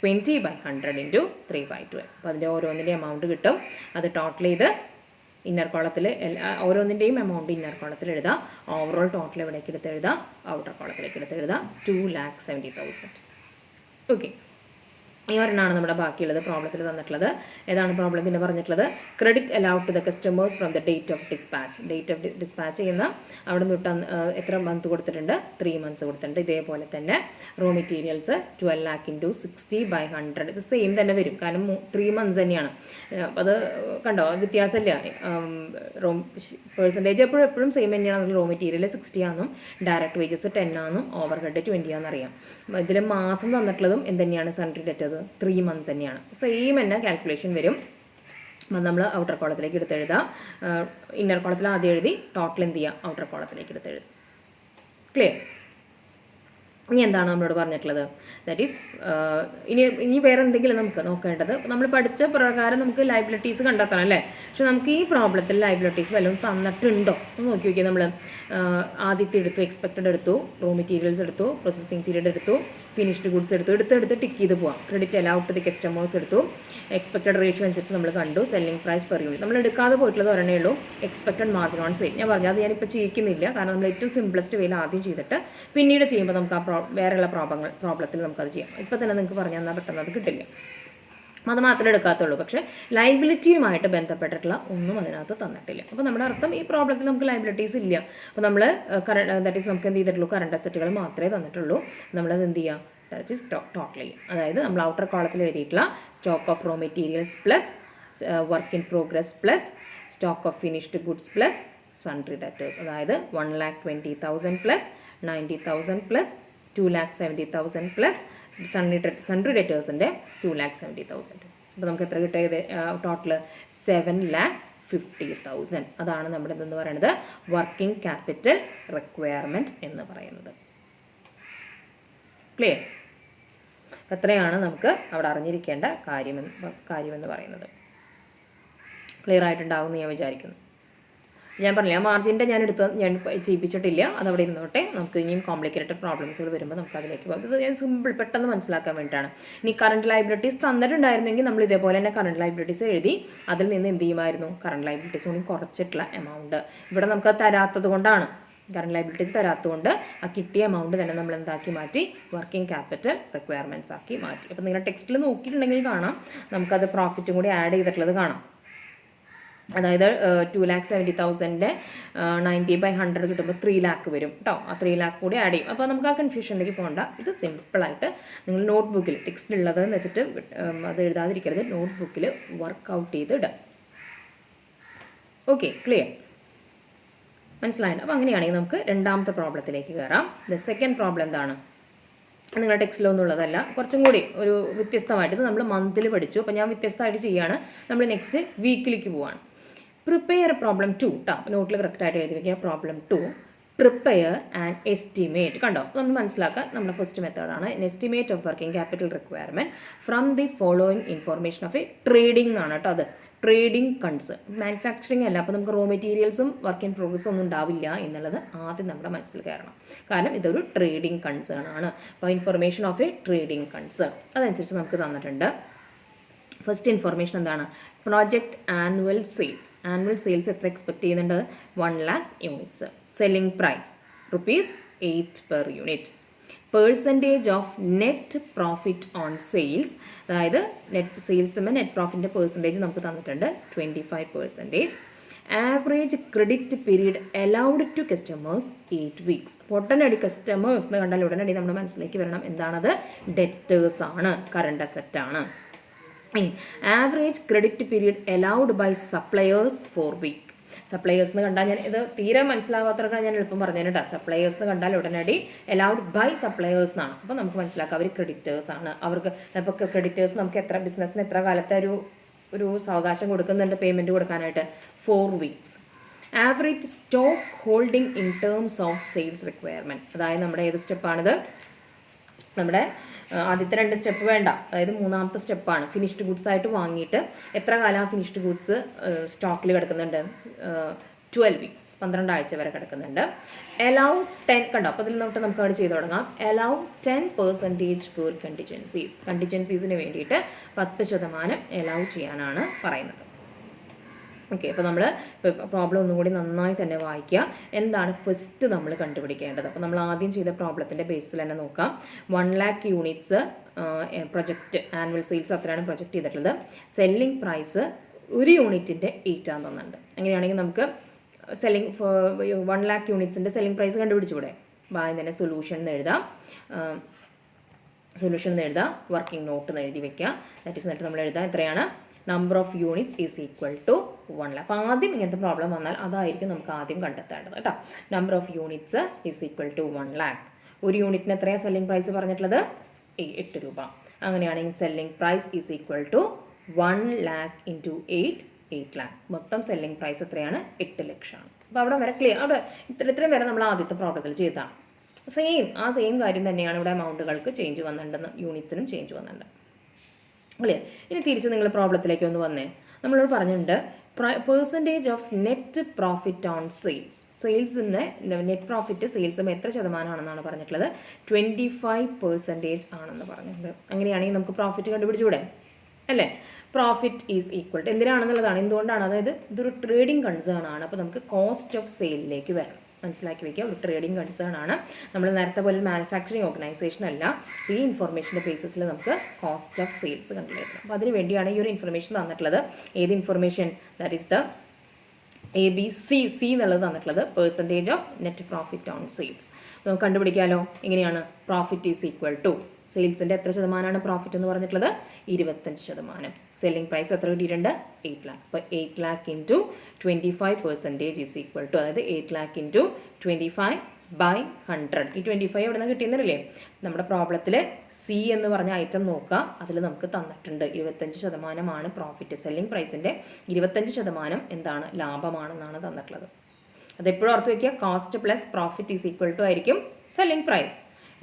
20/100 into 3/12. അപ്പോൾ അതിൻ്റെ ഓരോന്നിൻ്റെ എമൗണ്ട് കിട്ടും. അത് ടോട്ടൽ ചെയ്ത് ഇന്നർ കോളത്തിൽ ഓരോന്നിൻ്റെയും എമൗണ്ട് ഇന്നർ കോളത്തിൽ എഴുതാം. ഓവറോൾ ടോട്ടൽ എവിടേക്ക് എടുത്ത് എഴുതാം? ഔട്ടർ കോളത്തിലേക്ക് എടുത്ത് എഴുതാം. 2,70,000. ഓക്കെ, ഈ ഒരെണ്ണമാണ് നമ്മുടെ ബാക്കിയുള്ളത് പ്രോബ്ലത്തിൽ തന്നിട്ടുള്ളത്. ഏതാണ് പ്രോബ്ലം പിന്നെ പറഞ്ഞിട്ടുള്ളത്? Credit allowed to the customers from the date of dispatch. Date of dispatch ചെയ്യുന്ന അവിടെ നിന്ന് തൊട്ട് എത്ര മന്ത് കൊടുത്തിട്ടുണ്ട്? 3 months കൊടുത്തിട്ടുണ്ട്. ഇതേപോലെ തന്നെ റോ മെറ്റീരിയൽസ് 12 lakh into 60/100. ഇത് സെയിം തന്നെ വരും, കാരണം 3 months തന്നെയാണ്. അത് കണ്ടോ, വ്യത്യാസമില്ല. റോ പെർസെൻറ്റേജ് എപ്പോഴും സെയിം തന്നെയാണ്. റോ മെറ്റീരിയൽ 60 ആണെന്നും ഡയറക്റ്റ് വേജസ് 10 ആണെന്നും ഓവർ ഹെഡ് 20 ആണെന്നറിയാം. ഇതിൽ മാസം തന്നിട്ടുള്ളതും എന്ത് സൺട്രി ഡെറ്റത് 3 months തന്നെയാണ്. സെയിം തന്നെ കാൽക്കുലേഷൻ വരും. അപ്പം നമ്മൾ ഔട്ടർ കോളത്തിലേക്ക് എടുത്തെഴുതാം. ഇന്നർ കോളത്തിൽ ആദ്യം എഴുതി ടോട്ടൽ എന്ത് ചെയ്യുക? ഔട്ടർ കോളത്തിലേക്ക് എടുത്തെഴുതും. ക്ലിയർ? ഇനി എന്താണ് നമ്മളോട് പറഞ്ഞിട്ടുള്ളത്? ദാറ്റ് ഈസ് ഇനി വേറെ എന്തെങ്കിലും നമുക്ക് നോക്കേണ്ടത്. നമ്മൾ പഠിച്ച പ്രകാരം നമുക്ക് ലൈബിലിറ്റീസ് കണ്ടെത്തണം അല്ലേ? പക്ഷെ നമുക്ക് ഈ പ്രോബ്ലത്തിൽ ലൈബിലിറ്റീസ് വല്ലതും തന്നിട്ടുണ്ടോ എന്ന് നോക്കി നോക്കിയാൽ നമ്മൾ ആദ്യത്തെ എടുത്തു, എക്സ്പെക്റ്റഡ് എടുത്തു, റോ മെറ്റീരിയൽസ് എടുത്തു, പ്രോസസ്സിംഗ് പീരീഡ് എടുത്തു, ഫിനിഷ്ഡ് ഗുഡ്സ് എടുത്ത് ടിക്ക് ചെയ്ത് പോവാം. Credit allowed to the customers എടുത്തു, എക്സ്പെക്റ്റഡ് റേഷ്യോ അനുസരിച്ച് നമ്മൾ കണ്ടു, സെല്ലിംഗ് പ്രൈസ് പെർ യൂണിറ്റ്. നമ്മൾ എടുക്കാതെ പോയിട്ടുള്ളത് ഒരെണ്ണേ ഉള്ളൂ, എക്സ്പെക്റ്റഡ് മാർജിൻ ഓൺ സെയിൽ. ഞാൻ പറഞ്ഞു അത് ഞാനിപ്പോൾ ചെയ്യിക്കുന്നില്ല, കാരണം നമ്മൾ ഏറ്റവും സിംപ്ലസ്റ്റ് വേയിൽ ആദ്യം ചെയ്തിട്ട് പിന്നീട് ചെയ്യുമ്പോൾ നമുക്ക് ആ വേറെയുള്ള പ്രോബ്ലത്തിൽ നമുക്കത് ചെയ്യാം. ഇപ്പോൾ തന്നെ നിങ്ങൾക്ക് പറഞ്ഞു തന്നാൽ പെട്ടെന്ന് അത് കിട്ടില്ല. അത് മാത്രമേ എടുക്കാത്തുള്ളൂ. പക്ഷേ ലൈബിലിറ്റിയുമായിട്ട് ബന്ധപ്പെട്ടിട്ടുള്ള ഒന്നും അതിനകത്ത് തന്നിട്ടില്ല. അപ്പോൾ നമ്മുടെ അർത്ഥം ഈ പ്രോബ്ലത്തിൽ നമുക്ക് ലൈബിലിറ്റീസ് ഇല്ല. അപ്പോൾ നമ്മൾ ദാറ്റ് ഈസ് നമുക്ക് എന്ത് ചെയ്തിട്ടുള്ളൂ? കറണ്ട് അസറ്റുകൾ മാത്രമേ തന്നിട്ടുള്ളൂ. നമ്മളത് എന്ത് ചെയ്യുക? ദാറ്റ് ഈസ് ടോട്ടൽ ചെയ്യുക. അതായത് നമ്മൾ ഔട്ടർ കോളത്തിൽ എഴുതിയിട്ടുള്ള stock of raw materials plus work in progress plus stock of finished goods plus sundry debtors. അതായത് 1,20,000 പ്ലസ് 90,000 പ്ലസ് 2,70,000 പ്ലസ് സൺട്രി ഡെറ്റേഴ്സിൻ്റെ 2,70,000. അപ്പോൾ നമുക്ക് എത്ര കിട്ടിയത് ടോട്ടൽ? 7,50,000. അതാണ് നമ്മുടെ ഇതെന്ന് പറയുന്നത് വർക്കിംഗ് ക്യാപിറ്റൽ റിക്വയർമെൻറ്റ് എന്ന് പറയുന്നത്. ക്ലിയർ? എത്രയാണ് നമുക്ക് അവിടെ അറിഞ്ഞിരിക്കേണ്ട കാര്യമെന്ന് പറയുന്നത്. ക്ലിയർ ആയിട്ടുണ്ടാകുമെന്ന് ഞാൻ വിചാരിക്കുന്നു. ഞാൻ പറഞ്ഞില്ല, മാർജിൻ്റെ ഞാൻ ചെയ്യിപ്പിച്ചിട്ടില്ല, അതവിടെ ഇരുന്നോട്ടെ. നമുക്ക് ഇനിയും കോംപ്ലിക്കേറ്റഡ് പ്രോബ്ലംസുകൾ വരുമ്പോൾ നമുക്ക് അതിലേക്ക് പോകും. ഇത് ഞാൻ സിമ്പിൾ പെട്ടെന്ന് മനസ്സിലാക്കാൻ വേണ്ടിയിട്ടാണ്. ഇനി കറണ്ട് ലൈബിലിറ്റീസ് തന്നിട്ടുണ്ടായിരുന്നെങ്കിൽ നമ്മൾ ഇതേപോലെ തന്നെ കറണ്ട് ലൈബിലിറ്റീസ് എഴുതി അതിൽ നിന്ന് എന്ത് ചെയ്യുമായിരുന്നു? കറണ്ട് ലൈബിലിറ്റീസ് കൂടി കുറച്ചിട്ടുള്ള എമൗണ്ട്. ഇവിടെ നമുക്ക് തരാത്തത് കൊണ്ടാണ്, കറണ്ട് ലൈബിലിറ്റീസ് തരാത്തതുകൊണ്ട് ആ കിട്ടിയ എമൗണ്ട് തന്നെ നമ്മൾ എന്താക്കി മാറ്റി? വർക്കിംഗ് ക്യാപിറ്റൽ റിക്വയർമെൻറ്റ്സ് ആക്കി മാറ്റി. അപ്പോൾ നിങ്ങളുടെ ടെക്സ്റ്റിൽ നോക്കിയിട്ടുണ്ടെങ്കിൽ കാണാം, നമുക്കത് പ്രോഫിറ്റും കൂടി ആഡ് ചെയ്തിട്ടുള്ളത് കാണാം. അതായത് 2,70,000 90/100 കിട്ടുമ്പോൾ 3 lakh വരും കേട്ടോ. ആ 3 lakh കൂടി ആഡ് ചെയ്യും. അപ്പോൾ നമുക്ക് ആ കൺഫ്യൂഷനിലേക്ക് പോകണ്ട. ഇത് സിമ്പിളായിട്ട് നിങ്ങൾ നോട്ട്ബുക്കിൽ ടെക്സ്റ്റ് ഉള്ളതെന്ന് വെച്ചിട്ട് അത് എഴുതാതിരിക്കരുത്, നോട്ട്ബുക്കിൽ വർക്കൗട്ട് ചെയ്ത് ഇടുക. Okay, clear? മനസ്സിലായിട്ട്? അപ്പോൾ അങ്ങനെയാണെങ്കിൽ നമുക്ക് രണ്ടാമത്തെ പ്രോബ്ലത്തിലേക്ക് കയറാം. സെക്കൻഡ് പ്രോബ്ലം എന്താണ്? നിങ്ങളുടെ ടെക്സ്റ്റിലൊന്നുള്ളതല്ല, കുറച്ചും കൂടി ഒരു വ്യത്യസ്തമായിട്ട്. ഇത് നമ്മൾ മന്തിൽ പഠിച്ചു, അപ്പോൾ ഞാൻ വ്യത്യസ്തമായിട്ട് ചെയ്യുകയാണ്. നമ്മൾ നെക്സ്റ്റ് വീക്കിലേക്ക് പോവാണ്. പ്രിപ്പയർ പ്രോബ്ലം 2 കേട്ടോ. നോട്ടിൽ കറക്റ്റായിട്ട് എഴുതി വയ്ക്കുക. Problem 2, prepare and estimate. കണ്ടോ, നമ്മൾ മനസ്സിലാക്കാൻ നമ്മുടെ ഫസ്റ്റ് മെത്തേഡാണ് estimate of working capital requirement from the following information of a trading ആണ് കേട്ടോ. അത് ട്രേഡിംഗ് കൺസേൺ, മാനുഫാക്ചറിങ് അല്ല. അപ്പോൾ നമുക്ക് റോ മെറ്റീരിയൽസും വർക്ക് ഇൻ പ്രോഗ്രസ്സും ഒന്നും ഉണ്ടാവില്ല എന്നുള്ളത് ആദ്യം നമ്മുടെ മനസ്സിൽ കയറണം. കാരണം ഇതൊരു ട്രേഡിംഗ് കൺസേൺ ആണ്. അപ്പോൾ information of a trading concern അതനുസരിച്ച് നമുക്ക് തന്നിട്ടുണ്ട്. ഫസ്റ്റ് ഇൻഫർമേഷൻ എന്താണ്? Project annual sales. Annual sales എത്ര എക്സ്പെക്ട് ചെയ്യുന്നുണ്ട്? 1 lakh units. Selling price ₹8 per unit. Percentage of net profit on sales, അതായത് നെറ്റ് സെയിൽസുമ്പോൾ നെറ്റ് പ്രോഫിറ്റിൻ്റെ പെർസെൻറ്റേജ് നമുക്ക് തന്നിട്ടുണ്ട് 25%. Average credit period allowed to customers 8 weeks. ഉടനടി കസ്റ്റമേഴ്സ് എന്ന് കണ്ടാൽ ഉടനടി നമ്മുടെ മനസ്സിലേക്ക് വരണം എന്താണത്? ഡെറ്റേഴ്സ് ആണ്, കറണ്ട് അസറ്റ് ആണ്. Average credit period allowed by suppliers 4 weeks. Suppliers എന്ന് കണ്ടാൽ ഞാൻ ഇത് തീരെ മനസ്സിലാവാത്തവർക്കാണ് ഞാൻ എളുപ്പം പറഞ്ഞു കേട്ടോ. സപ്ലയേഴ്സ് എന്ന് കണ്ടാൽ ഉടനടി അലൗഡ് ബൈ സപ്ലയേഴ്സ് എന്നാണ്. അപ്പോൾ നമുക്ക് മനസ്സിലാക്കാം അവർ ക്രെഡിറ്റേഴ്സ് ആണ്. അവർക്ക് ഇപ്പോൾ ക്രെഡിറ്റേഴ്സ് നമുക്ക് ബിസിനസ്സിന് എത്ര കാലത്തെ ഒരു സാവകാശം കൊടുക്കുന്നുണ്ട് പേയ്മെൻറ്റ് കൊടുക്കാനായിട്ട്? 4 weeks. Average stock holding in terms of sales requirement, അതായത് നമ്മുടെ ഏത് സ്റ്റെപ്പാണിത്? നമ്മുടെ ആദ്യത്തെ 2 സ്റ്റെപ്പ് വേണ്ട, അതായത് മൂന്നാമത്തെ സ്റ്റെപ്പാണ്. ഫിനിഷ്ഡ് ഗുഡ്സ് ആയിട്ട് വാങ്ങിയിട്ട് എത്ര കാലം ഫിനിഷ്ഡ് ഗുഡ്സ് സ്റ്റോക്കിൽ കിടക്കുന്നുണ്ട്? 12 weeks, 12 ആഴ്ച വരെ കിടക്കുന്നുണ്ട്. അലൗ 10, കണ്ടോ, അപ്പോൾ ഇതിൽ തൊട്ട് നമുക്ക് അവിടെ ചെയ്ത് തുടങ്ങാം. അലൗ 10% ഫോർ ഓക്കെ, അപ്പോൾ നമ്മൾ പ്രോബ്ലം ഒന്നും കൂടി നന്നായി തന്നെ വായിക്കുക. എന്താണ് ഫസ്റ്റ് നമ്മൾ കണ്ടുപിടിക്കേണ്ടത്? അപ്പോൾ നമ്മൾ ആദ്യം ചെയ്ത പ്രോബ്ലത്തിൻ്റെ ബേസിൽ തന്നെ നോക്കാം. 1,00,000 യൂണിറ്റ്സ് പ്രൊജക്റ്റ്, ആനുവൽ സെയിൽസ് അത്രയാണ് പ്രൊജക്റ്റ് ചെയ്തിട്ടുള്ളത്. സെല്ലിംഗ് പ്രൈസ് ഒരു യൂണിറ്റിൻ്റെ 8 ആണെന്ന് തന്നിട്ടുണ്ട്. അങ്ങനെയാണെങ്കിൽ നമുക്ക് 1,00,000 യൂണിറ്റ്സിൻ്റെ സെല്ലിംഗ് പ്രൈസ് കണ്ടുപിടിച്ചുകൂടെ? ആദ്യം തന്നെ സൊല്യൂഷൻ എഴുതാം. വർക്കിംഗ് നോട്ട് എന്ന് എഴുതി വെക്കുക. ദാറ്റ് ഈസ് എന്നിട്ട് നമ്മൾ എഴുതാം എത്രയാണ്? Number of units is equal to 1,00,000. അപ്പോൾ ആദ്യം ഇങ്ങനത്തെ പ്രോബ്ലം വന്നാൽ അതായിരിക്കും നമുക്ക് ആദ്യം കണ്ടെത്തേണ്ടത് കേട്ടോ. Number of units is equal to 1,00,000. ഒരു യൂണിറ്റിന് എത്രയാണ് സെല്ലിംഗ് പ്രൈസ് പറഞ്ഞിട്ടുള്ളത്? 8 രൂപ. അങ്ങനെയാണെങ്കിൽ selling price is equal to 1,00,000 into 8,00,000. മൊത്തം സെല്ലിംഗ് പ്രൈസ് എത്രയാണ്? 8 ലക്ഷമാണ്. അപ്പോൾ അവിടെ വരെ ക്ലിയർ. അവിടെ ഇത്രയും വരെ നമ്മൾ ആദ്യത്തെ പ്രോബ്ലത്തിൽ ചെയ്തതാണ്. സെയിം കാര്യം തന്നെയാണ് ഇവിടെ. എമൗണ്ടുകൾക്ക് ചേഞ്ച് വന്നിട്ടുണ്ടെന്ന്, യൂണിറ്റ്സിനും ചേഞ്ച് വന്നിട്ടുണ്ട്. ക്ലിയർ. ഇനി തിരിച്ച് നിങ്ങൾ പ്രോബ്ലത്തിലേക്ക് ഒന്ന് വന്നേ. നമ്മളോട് പറഞ്ഞിട്ടുണ്ട് percentage of net profit on sales. സെയിൽസിൻ്റെ നെറ്റ് പ്രോഫിറ്റ് സെയിൽസും എത്ര ശതമാനമാണെന്നാണ് പറഞ്ഞിട്ടുള്ളത്? 25% ആണെന്ന് പറഞ്ഞിട്ടുണ്ട്. അങ്ങനെയാണെങ്കിൽ നമുക്ക് പ്രോഫിറ്റ് കണ്ടുപിടിച്ചുകൂടെ? അല്ലേ? പ്രോഫിറ്റ് ഈസ് ഈക്വൽ ടു എന്തിനാണെന്നുള്ളതാണ്. എന്തുകൊണ്ടാണ്? അതായത് ഇതൊരു ട്രേഡിംഗ് കൺസേൺ ആണ്. അപ്പോൾ നമുക്ക് കോസ്റ്റ് ഓഫ് സെയിലിലേക്ക് വരണം. മനസ്സിലാക്കി വയ്ക്കുക. ഒരു ട്രേഡിംഗ് കൺസേൺ ആണ്. നമ്മൾ നേരത്തെ പോലെ മാനുഫാക്ചറിങ് ഓർഗനൈസേഷൻ അല്ല. ഈ ഇൻഫർമേഷൻ്റെ ബേസിസിൽ നമുക്ക് കോസ്റ്റ് ഓഫ് സെയിൽസ് കണ്ടുപിടിക്കണം. അപ്പോൾ അതിന് വേണ്ടിയാണ് ഈ ഒരു ഇൻഫർമേഷൻ തന്നിട്ടുള്ളത്. ഏത് information? That is the ABC എന്നുള്ളത് തന്നിട്ടുള്ളത് percentage of net profit on sales. നമുക്ക് കണ്ടുപിടിക്കാമല്ലോ. എങ്ങനെയാണ്? പ്രോഫിറ്റ് ഈസ് ഈക്വൽ ടു സെയിൽസിൻ്റെ എത്ര ശതമാനമാണ് പ്രോഫിറ്റ് എന്ന് പറഞ്ഞിട്ടുള്ളത്? 25%. സെല്ലിംഗ് പ്രൈസ് എത്ര കിട്ടിയിട്ടുണ്ട്? 8,00,000. അപ്പോൾ 8,00,000 ഇൻറ്റു 25% ഈസ് ഈക്വൽ ടു, അതായത് 8,00,000 ഇൻറ്റു 25/100. ഈ 25 എവിടെ നിന്ന് കിട്ടിയെന്നറിയില്ലേ? നമ്മുടെ പ്രോബ്ലത്തിൽ C എന്ന് പറഞ്ഞ ഐറ്റം നോക്കുക. അതിൽ നമുക്ക് തന്നിട്ടുണ്ട് 25% പ്രോഫിറ്റ്. സെല്ലിംഗ് പ്രൈസിൻ്റെ 25% എന്താണ്? ലാഭമാണെന്നാണ് തന്നിട്ടുള്ളത്. അതെപ്പോഴും ഓർത്ത് വയ്ക്കുക. Cost plus profit is equal to ആയിരിക്കും സെല്ലിംഗ് പ്രൈസ്.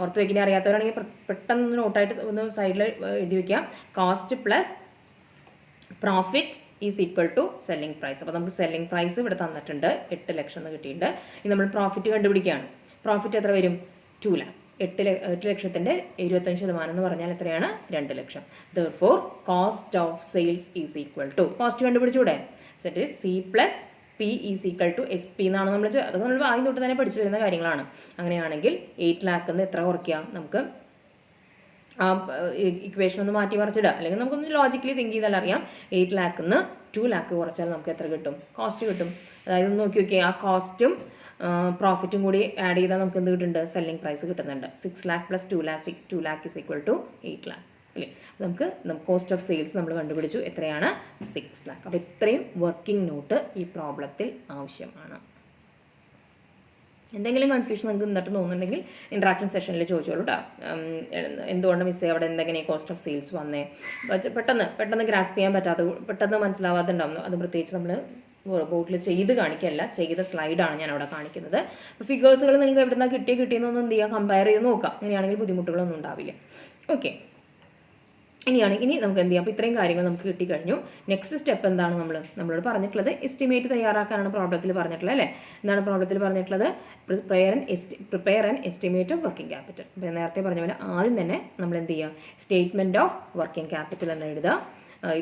ഓർത്ത് വയ്ക്കാൻ അറിയാത്തവരാണെങ്കിൽ പെട്ടെന്ന് നോട്ടായിട്ട് ഒന്ന് സൈഡിൽ എഴുതി വയ്ക്കുക. Cost plus profit is equal to selling price. അപ്പോൾ നമുക്ക് സെല്ലിംഗ് പ്രൈസ് ഇവിടെ തന്നിട്ടുണ്ട് 8 ലക്ഷം എന്ന് കിട്ടിയിട്ടുണ്ട്. ഇനി നമ്മൾ പ്രോഫിറ്റ് കണ്ടുപിടിക്കുകയാണ്. പ്രോഫിറ്റ് എത്ര വരും? 2,00,000. 8 ലക്ഷത്തിൻ്റെ 25% എന്ന് പറഞ്ഞാൽ എത്രയാണ്? 2 ലക്ഷം. Therefore cost of sales is equal to, cost കണ്ടുപിടിച്ചൂടെ? Set is C plus P is equal to SP എന്നാണ് നമ്മൾ. അത് നമ്മൾ ആദ്യം തൊട്ട് തന്നെ പഠിച്ചു വരുന്ന കാര്യങ്ങളാണ്. അങ്ങനെയാണെങ്കിൽ 8,00,000 എന്ന് എത്ര കുറയ്ക്കുക? നമുക്ക് ആ ഇക്വേഷൻ ഒന്ന് മാറ്റി മറിച്ചിടുക. അല്ലെങ്കിൽ നമുക്കൊന്ന് ലോജിക്കലി തിങ്ക് ചെയ്താൽ അറിയാം. 8,00,000 എന്ന് 2,00,000 കുറച്ചാൽ നമുക്ക് എത്ര കിട്ടും? കോസ്റ്റ് കിട്ടും. അതായത് ഒന്ന് നോക്കി നോക്കിയാൽ ആ കോസ്റ്റും പ്രോഫിറ്റും കൂടി ആഡ് ചെയ്താൽ നമുക്ക് എന്ത് കിട്ടുന്നുണ്ട്? സെല്ലിംഗ് പ്രൈസ് കിട്ടുന്നുണ്ട്. 6,00,000 പ്ലസ് 2,00,000 ഈസ് ഈക്വൽ ടു 8,00,000 അല്ലേ? നമുക്ക് കോസ്റ്റ് ഓഫ് സെയിൽസ് നമ്മൾ കണ്ടുപിടിച്ചു. എത്രയാണ്? 6,00,000. അപ്പോൾ ഇത്രയും വർക്കിംഗ് നോട്ട് ഈ പ്രോബ്ലത്തിൽ ആവശ്യമാണ്. എന്തെങ്കിലും കൺഫ്യൂഷൻ നിങ്ങൾക്ക് എന്നിട്ട് തോന്നുന്നുണ്ടെങ്കിൽ ഇൻട്രാക്ഷൻ സെഷനിൽ ചോദിച്ചോളൂ കേട്ടോ. എന്തുകൊണ്ട് മിസ്സേ അവിടെ എന്തെങ്കിലും കോസ്റ്റ് ഓഫ് സെയിൽസ് വന്നേ? പെട്ടെന്ന് ഗ്രാസ്പ് ചെയ്യാൻ പറ്റാത്ത, പെട്ടെന്ന് മനസ്സിലാവാതെ ഉണ്ടാവുന്നു. അത് പ്രത്യേകിച്ച് നമ്മൾ ബോട്ടിൽ ചെയ്ത് കാണിക്കല്ല, ചെയ്ത സ്ലൈഡാണ് ഞാൻ അവിടെ കാണിക്കുന്നത്. അപ്പോൾ ഫിഗേഴ്സുകൾ നിങ്ങൾക്ക് എവിടെ നിന്നാണ് കിട്ടിയെന്നൊന്നും എന്ത് ചെയ്യുക? കമ്പയർ ചെയ്ത് നോക്കാം. അങ്ങനെയാണെങ്കിൽ ബുദ്ധിമുട്ടുകളൊന്നും ഉണ്ടാവില്ല. ഓക്കെ, ഇനി നമുക്ക് എന്ത് ചെയ്യാം? അപ്പോൾ ഇത്രയും കാര്യങ്ങൾ നമുക്ക് കിട്ടിക്കഴിഞ്ഞു. നെക്സ്റ്റ് സ്റ്റെപ്പ് എന്താണ്? നമ്മളോട് പറഞ്ഞിട്ടുള്ളത് എസ്റ്റിമേറ്റ് തയ്യാറാക്കാനാണ് പ്രോബ്ലത്തിൽ പറഞ്ഞിട്ടുള്ളത് അല്ലേ? എന്താണ് പ്രോബ്ലത്തിൽ പറഞ്ഞിട്ടുള്ളത്? Prepare an estimate of working capital. അപ്പോൾ നേരത്തെ പറഞ്ഞ പോലെ ആദ്യം തന്നെ നമ്മൾ എന്ത് ചെയ്യുക? സ്റ്റേറ്റ്മെൻറ്റ് ഓഫ് വർക്കിംഗ് ക്യാപിറ്റൽ എന്ന് എഴുതുക.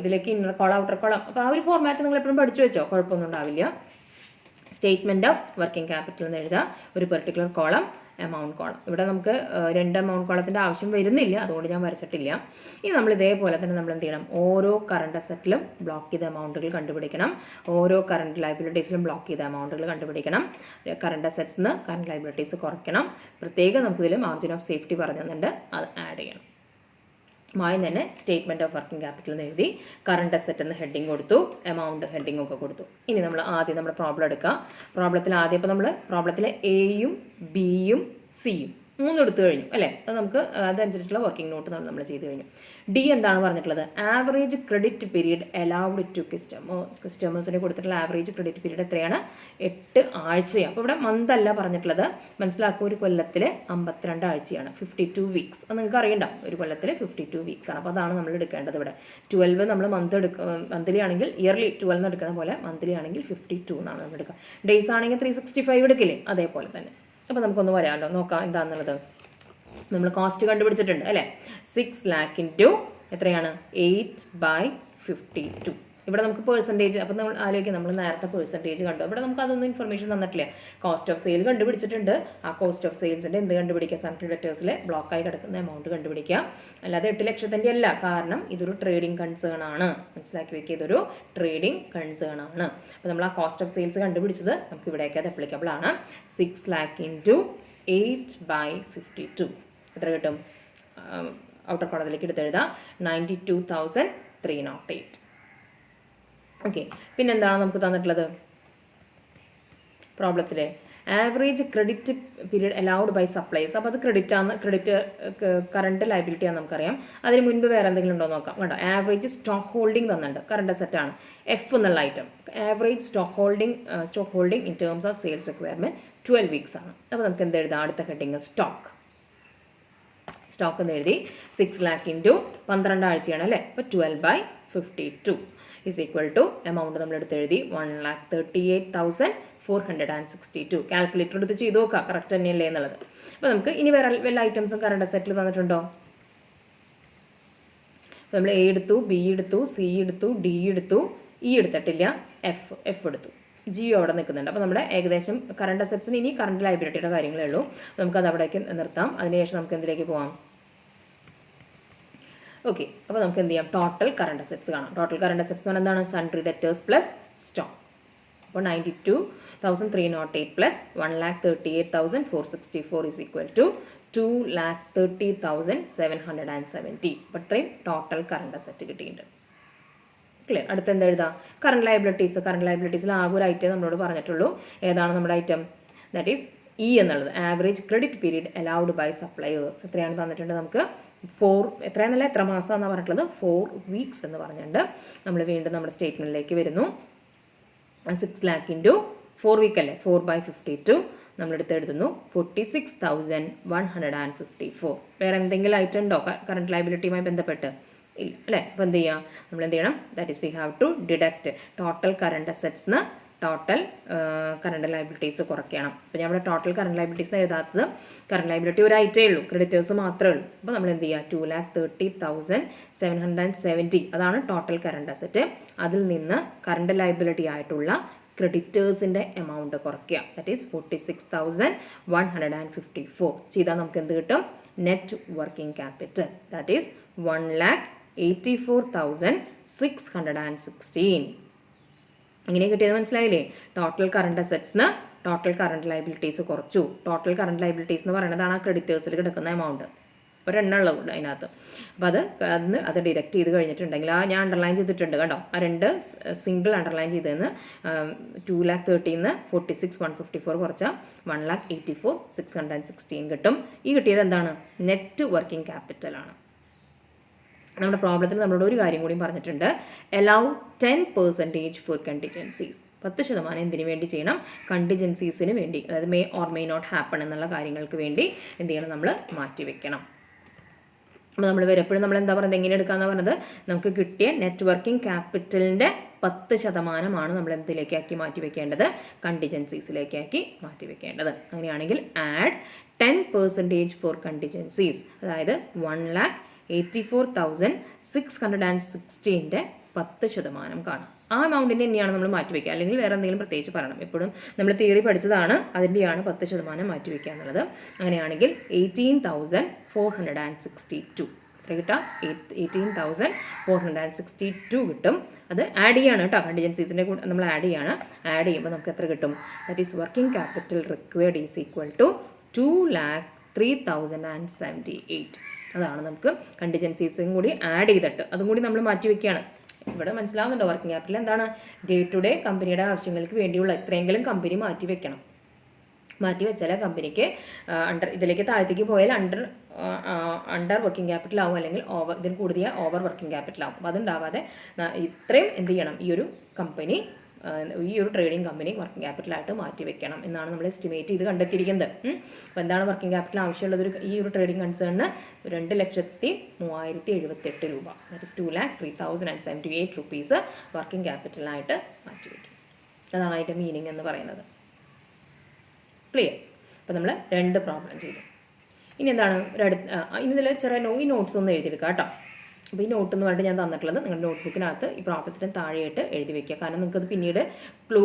ഇതിലേക്ക് ഇന്നർ കോളം ഔട്ടർ കോളം. അപ്പോൾ ആ ഒരു ഫോർമാറ്റ് നിങ്ങൾ എപ്പോഴും പഠിച്ചു വെച്ചോ, കുഴപ്പമൊന്നും ഉണ്ടാവില്ല. സ്റ്റേറ്റ്മെൻറ്റ് ഓഫ് വർക്കിംഗ് ക്യാപിറ്റൽ എന്ന് എഴുതുക. ഒരു പെർട്ടിക്കുലർ കോളം, എമൗണ്ട് കോളം. ഇവിടെ നമുക്ക് 2 എമൗണ്ട് കോളത്തിൻ്റെ ആവശ്യം വരുന്നില്ല, അതുകൊണ്ട് ഞാൻ വരച്ചിട്ടില്ല. ഇനി നമ്മൾ ഇതേപോലെ തന്നെ നമ്മൾ എന്ത് ചെയ്യണം? ഓരോ കറണ്ട് അസറ്റിലും ബ്ലോക്ക് ചെയ്ത എമൗണ്ടുകൾ കണ്ടുപിടിക്കണം. ഓരോ കറണ്ട് ലയബിലിറ്റീസിലും ബ്ലോക്ക് ചെയ്ത എമൗണ്ടുകൾ കണ്ടുപിടിക്കണം. കറണ്ട് അസറ്റ്സ് നിന്ന് കറണ്ട് ലയബിലിറ്റീസ് കുറയ്ക്കണം. പ്രത്യേകം നമുക്കിതിൽ മാർജിൻ ഓഫ് സേഫ്റ്റി പറഞ്ഞു തന്നിട്ടുണ്ട്, അത് ആഡ് ചെയ്യണം. ആദ്യം തന്നെ സ്റ്റേറ്റ്മെൻറ്റ് ഓഫ് വർക്കിംഗ് ക്യാപിറ്റൽ എന്ന് എഴുതി, കറണ്ട് അസറ്റ് എന്ന് ഹെഡിങ് കൊടുത്തു, എമൗണ്ട് ഹെഡിങ് ഒക്കെ കൊടുത്തു. ഇനി നമ്മൾ ആദ്യം നമ്മുടെ പ്രോബ്ലം എടുക്കാം. പ്രോബ്ലത്തിൽ ആദ്യം ഇപ്പോൾ നമ്മൾ പ്രോബ്ലത്തിലെ എയും ബിയും സിയും 3 എടുത്തു കഴിഞ്ഞു അല്ലേ? അത് നമുക്ക് അതനുസരിച്ചുള്ള വർക്കിംഗ് നോട്ട് നമ്മൾ ചെയ്ത് കഴിഞ്ഞു. ഡി എന്താണ് പറഞ്ഞിട്ടുള്ളത്? Average credit period allowed to കസ്റ്റമേഴ്സിന് കൊടുത്തിട്ടുള്ള ആവറേജ് ക്രെഡിറ്റ് പീരീഡ് എത്രയാണ്? 8 ആഴ്ചയാണ്. അപ്പോൾ ഇവിടെ മന്ത് അല്ല പറഞ്ഞിട്ടുള്ളത്, മനസ്സിലാക്കുക. ഒരു കൊല്ലത്തിൽ 52 ആഴ്ചയാണ്, 52 വീക്സ്. അത് നിങ്ങൾക്ക് അറിയണ്ടാവും, ഒരു കൊല്ലത്തിൽ 52 വീക്സ് ആണ്. അപ്പോൾ അതാണ് നമ്മൾ എടുക്കേണ്ടത്. ഇവിടെ 12 നമ്മൾ മന്ത്ലി ആണെങ്കിൽ ഇയർലി 12 എടുക്കുന്ന പോലെ, മന്ത്ലി ആണെങ്കിൽ 52 എന്നാണ് നമ്മൾ എടുക്കുക. ഡേയ്സ് ആണെങ്കിൽ 365 എടുക്കില്ലേ? അതേപോലെ തന്നെ. അപ്പോൾ നമുക്കൊന്ന് വരാമല്ലോ, നോക്കാം എന്താണെന്നുള്ളത്. നമ്മൾ കോസ്റ്റ് കണ്ടുപിടിച്ചിട്ടുണ്ട് അല്ലേ? 6,00,000 ഇൻറ്റു എത്രയാണ്? 8/52. ഇവിടെ നമുക്ക് പെർസെൻറ്റേജ്, അപ്പോൾ നമ്മൾ ആലോചിക്കുക, നമ്മൾ നേരത്തെ പെർസെൻറ്റേജ് കണ്ടു, ഇവിടെ നമുക്ക് അതൊന്നും ഇൻഫർമേഷൻ തന്നിട്ടില്ല. കോസ്റ്റ് ഓഫ് സെയിൽ കണ്ടുപിടിച്ചിട്ടുണ്ട്. ആ കോസ്റ്റ് ഓഫ് സെയിൽസിൻ്റെ എന്ത് കണ്ടുപിടിക്കുക? സൺട്രി ഡെറ്റേഴ്സിൽ ബ്ലോക്കായി കിടക്കുന്ന എമൗണ്ട് കണ്ടുപിടിക്കുക. അല്ലാതെ 8 ലക്ഷത്തിൻ്റെ അല്ല, കാരണം ഇതൊരു ട്രേഡിംഗ് കൺസേൺ ആണ്. മനസ്സിലാക്കി വെക്കുക, ഇതൊരു ട്രേഡിംഗ് കൺസേൺ ആണ്. അപ്പോൾ നമ്മൾ ആ കോസ്റ്റ് ഓഫ് സെയിൽസ് കണ്ടുപിടിച്ചത് നമുക്ക് ഇവിടേക്ക് അത് അപ്ലിക്കബിൾ ആണ്. 6 lakh into 8/52 എത്ര കിട്ടും? ഔട്ടർ കോളത്തിലേക്ക് എടുത്തെഴുതാം, 92,308. ഓക്കെ, പിന്നെന്താണ് നമുക്ക് തന്നിട്ടുള്ളത് പ്രോബ്ലത്തിലെ? Average credit period allowed by supplies. അപ്പോൾ അത് ക്രെഡിറ്റ് കറണ്ട് ലയബിലിറ്റി ആണ് നമുക്കറിയാം. അതിന് മുൻപ് വേറെ എന്തെങ്കിലും ഉണ്ടോ നോക്കാം. കേട്ടോ, ആവറേജ് സ്റ്റോക്ക് ഹോൾഡിംഗ് തന്നിട്ടുണ്ട്, കറണ്ട് അസെറ്റാണ് എഫ് എന്നുള്ള item. Average stock holding in terms of sales requirement 12 weeks ആണ്. അപ്പോൾ നമുക്ക് എന്ത് എഴുതാം? അടുത്ത ഹെഡിങ് സ്റ്റോക്ക് എന്ന് എഴുതി. 6 lakh into 12 ആഴ്ചയാണ് അല്ലേ, അപ്പോൾ 12/52 is equal to എമൗണ്ട് നമ്മൾ എടുത്ത് എഴുതി 1,38,462. കാൽക്കുലേറ്റർ എടുത്ത് ചെയ്ത് നോക്കുക കറക്റ്റ് തന്നെയല്ലേ എന്നുള്ളത്. അപ്പോൾ നമുക്ക് ഇനി വേറെ വല്ല ഐറ്റംസും കറണ്ട് അസെറ്റിൽ തന്നിട്ടുണ്ടോ? അപ്പോൾ നമ്മൾ എ എടുത്തു, ബി എടുത്തു, സി എടുത്തു, ഡി എടുത്തു, ഇ എടുത്തിട്ടില്ല, എഫ് എടുത്തു, ജിയോ അവിടെ നിൽക്കുന്നുണ്ട്. അപ്പോൾ നമ്മുടെ ഏകദേശം കറണ്ട് അസെറ്റ്സിന് ഇനി കറണ്ട് ലയബിലിറ്റിയുടെ കാര്യങ്ങളേ ഉള്ളൂ. നമുക്കത് അവിടേക്ക് നിർത്താം. അതിനുശേഷം നമുക്ക് എന്തിലേക്ക് പോകാം? ഓക്കെ, അപ്പോൾ നമുക്ക് എന്ത് ചെയ്യാം? ടോട്ടൽ കറണ്ട് അസെറ്റ്സ് കാണാം. ടോട്ടൽ കറണ്ട് അസെറ്റ്സ് എന്ന് പറഞ്ഞാൽ എന്താണ്? Sundry debtors plus stock. അപ്പോൾ 92,308 പ്ലസ് 1,38,464 is equal to 2,30,770. അപ്പോൾ ഇത്രയും ടോട്ടൽ കറണ്ട് അസെറ്റ് കിട്ടിയിട്ടുണ്ട്. ക്ലിയർ. അടുത്ത് എന്താ എഴുതാം? കറണ്ട് ലയബിലിറ്റീസിൽ ആകെ ഒരു ഐറ്റം നമ്മളോട് പറഞ്ഞിട്ടുള്ളൂ. ഏതാണ് നമ്മുടെ ഐറ്റം? ദാറ്റ് ഈസ് ഇ എന്നുള്ളത്, average credit period allowed by suppliers. എത്രയാണ് തന്നിട്ടുണ്ട് നമുക്ക്? 4, എത്രയാണെന്നല്ല, എത്ര മാസമാണെന്നാണ് പറഞ്ഞിട്ടുള്ളത്? 4 weeks എന്ന് പറഞ്ഞിട്ടുണ്ട്. നമ്മൾ വീണ്ടും നമ്മുടെ സ്റ്റേറ്റ്മെൻറ്റിലേക്ക് വരുന്നു. 6 lakh into 4 week അല്ലേ, 4/52 നമ്മളെടുത്ത് എഴുതുന്നു 46,154. വേറെ എന്തെങ്കിലും ഐറ്റം ഉണ്ടോ കറണ്ട് ലയബിലിറ്റിയുമായി ബന്ധപ്പെട്ട്? ഇല്ല അല്ലേ. അപ്പോൾ എന്ത് ചെയ്യാം? നമ്മൾ എന്ത് ചെയ്യണം? That is we have to deduct total current അസെറ്റ്സിന് ടോട്ടൽ കറണ്ട് ലയബിലിറ്റീസ് കുറയ്ക്കണം. അപ്പോൾ ഞാൻ ഇവിടെ ടോട്ടൽ കറണ്ട് ലയബിലിറ്റീസ് എഴുതാത്തത്, കറണ്ട് ലയബിലിറ്റി ഒരു ഐറ്റമേ ഉള്ളൂ, ക്രെഡിറ്റേഴ്സ് മാത്രമേ ഉള്ളൂ. അപ്പോൾ നമ്മൾ എന്ത് ചെയ്യുക? 2,30,770 അതാണ് ടോട്ടൽ കറണ്ട് അസെറ്റ്. അതിൽ നിന്ന് കറണ്ട് ലയബിലിറ്റി ആയിട്ടുള്ള ക്രെഡിറ്റേഴ്സിൻ്റെ എമൗണ്ട് കുറയ്ക്കുക. ദാറ്റ് ഈസ് 46,154 ചെയ്താൽ നമുക്ക് എന്ത് കിട്ടും? Net working capital that is 1,84,616. ഇങ്ങനെ കിട്ടിയത് മനസ്സിലായില്ലേ? ടോട്ടൽ കറണ്ട് അസെറ്റ്സിന് ടോട്ടൽ കറണ്ട് ലയബിലിറ്റീസ് കുറച്ചു. ടോട്ടൽ കറണ്ട് ലയബിലിറ്റീസ് എന്ന് പറയുന്നതാണ് ആ ക്രെഡിറ്റേഴ്സിൽ കിടക്കുന്ന എമൗണ്ട്. ഒരെണ്ണം ഉള്ളത് അതിനകത്ത്. അപ്പോൾ അത് ഡിഡക്റ്റ് ചെയ്ത് കഴിഞ്ഞിട്ടുണ്ടെങ്കിൽ ഞാൻ അണ്ടർലൈൻ ചെയ്തിട്ടുണ്ട് കേട്ടോ. ആ 2 സിംഗിൾ അണ്ടർലൈൻ ചെയ്തതെന്ന് 2,30,000 46,154 കുറച്ചാൽ 1,84,616 കിട്ടും. ഈ കിട്ടിയത് എന്താണ്? നെറ്റ് വർക്കിംഗ് ക്യാപിറ്റലാണ്. നമ്മുടെ പ്രോബ്ലത്തിൽ നമ്മളോട് ഒരു കാര്യം കൂടി പറഞ്ഞിട്ടുണ്ട്. allow 10% for contingencies. 10% എന്തിനു വേണ്ടി ചെയ്യണം? കണ്ടിജൻസീസിന് വേണ്ടി, അതായത് may or may not happen എന്നുള്ള കാര്യങ്ങൾക്ക് വേണ്ടി എന്ത് ചെയ്യണം? നമ്മൾ മാറ്റിവെക്കണം. അപ്പോൾ നമ്മൾ എപ്പോഴും നമ്മൾ എന്താ പറയുന്നത്? എങ്ങനെ എടുക്കാമെന്ന് പറഞ്ഞത്, നമുക്ക് കിട്ടിയ നെറ്റ് വർക്കിംഗ് ക്യാപിറ്റലിൻ്റെ 10% നമ്മൾ എന്തിലേക്കാക്കി മാറ്റിവെക്കേണ്ടത്? കണ്ടിജൻസീസിലേക്കാക്കി മാറ്റിവെക്കേണ്ടത്. അങ്ങനെയാണെങ്കിൽ ആഡ് 10% ഫോർ കണ്ടിജൻസീസ്, അതായത് 1,84,616 10% കാണും. ആ എമൗണ്ടിൻ്റെ തന്നെയാണ് നമ്മൾ മാറ്റിവെക്കുക, അല്ലെങ്കിൽ വേറെ എന്തെങ്കിലും പ്രത്യേകിച്ച് പറയണം. എപ്പോഴും നമ്മൾ തിയറി പഠിച്ചതാണ്, അതിൻ്റെയാണ് 10% മാറ്റിവെക്കുക എന്നുള്ളത്. അങ്ങനെയാണെങ്കിൽ 18,462 എത്ര കിട്ടാം? 18,462 കിട്ടും. അത് ആഡ് ചെയ്യാണ് കേട്ടോ, കണ്ടിജൻസീസിൻ്റെ കൂടെ നമ്മൾ ആഡ് ചെയ്യുമ്പോൾ നമുക്ക് എത്ര കിട്ടും? That is working capital required is equal to 2,03,078. അതാണ് നമുക്ക് കണ്ടിജൻസീസും കൂടി ആഡ് ചെയ്തിട്ട് അതും കൂടി നമ്മൾ മാറ്റിവെക്കുകയാണ്. ഇവിടെ മനസ്സിലാവുന്നുണ്ടോ? വർക്കിംഗ് ക്യാപിറ്റൽ എന്താണ്? ഡേ ടു ഡേ കമ്പനിയുടെ ആവശ്യങ്ങൾക്ക് വേണ്ടിയുള്ള എത്രയെങ്കിലും കമ്പനി മാറ്റിവെക്കണം. മാറ്റിവെച്ചാൽ കമ്പനിക്ക് ഇതിലേക്ക് താഴത്തേക്ക് പോയാൽ അണ്ടർ വർക്കിംഗ് ക്യാപിറ്റൽ ആവും, അല്ലെങ്കിൽ ഇതിന് കൂടുതൽ ഓവർ വർക്കിംഗ് ക്യാപിറ്റൽ ആവും. അപ്പോൾ അതുണ്ടാവാതെ ഇത്രയും എന്ത് ചെയ്യണം? ഈ ഒരു ട്രേഡിംഗ് കമ്പനി വർക്കിംഗ് ക്യാപിറ്റലായിട്ട് മാറ്റിവെക്കണം എന്നാണ് നമ്മൾ എസ്റ്റിമേറ്റ് ചെയ്ത് കണ്ടെത്തിയിരിക്കുന്നത്. അപ്പോൾ എന്താണ് വർക്കിംഗ് ക്യാപിറ്റൽ ആവശ്യമുള്ളത്? ഈ ഒരു ട്രേഡിംഗ് കൺസേണിന് 2,03,078 രൂപ, ദാറ്റ് ഇസ് 2,03,078 rupees വർക്കിംഗ് ക്യാപിറ്റലായിട്ട് മാറ്റിവെക്കും. അതാണ് അതിൻ്റെ മീനിങ് എന്ന് പറയുന്നത്. ക്ലിയർ? അപ്പോൾ നമ്മൾ 2 പ്രോബ്ലം ചെയ്തു. ഇനി എന്താണ് ഇതിൽ ചെറിയ ഈ നോട്ട്സ് ഒന്ന് എഴുതിയെടുക്കുക കേട്ടോ. അപ്പോൾ ഈ നോട്ട് എന്ന് പറഞ്ഞിട്ട് ഞാൻ തന്നിട്ടുള്ളത് നിങ്ങളുടെ നോട്ട്ബുക്കിനകത്ത് ഈ പ്രോബ്ലത്തിന് താഴെയായിട്ട് എഴുതി വയ്ക്കുക. കാരണം നിങ്ങൾക്കത് പിന്നീട് ക്ലൂ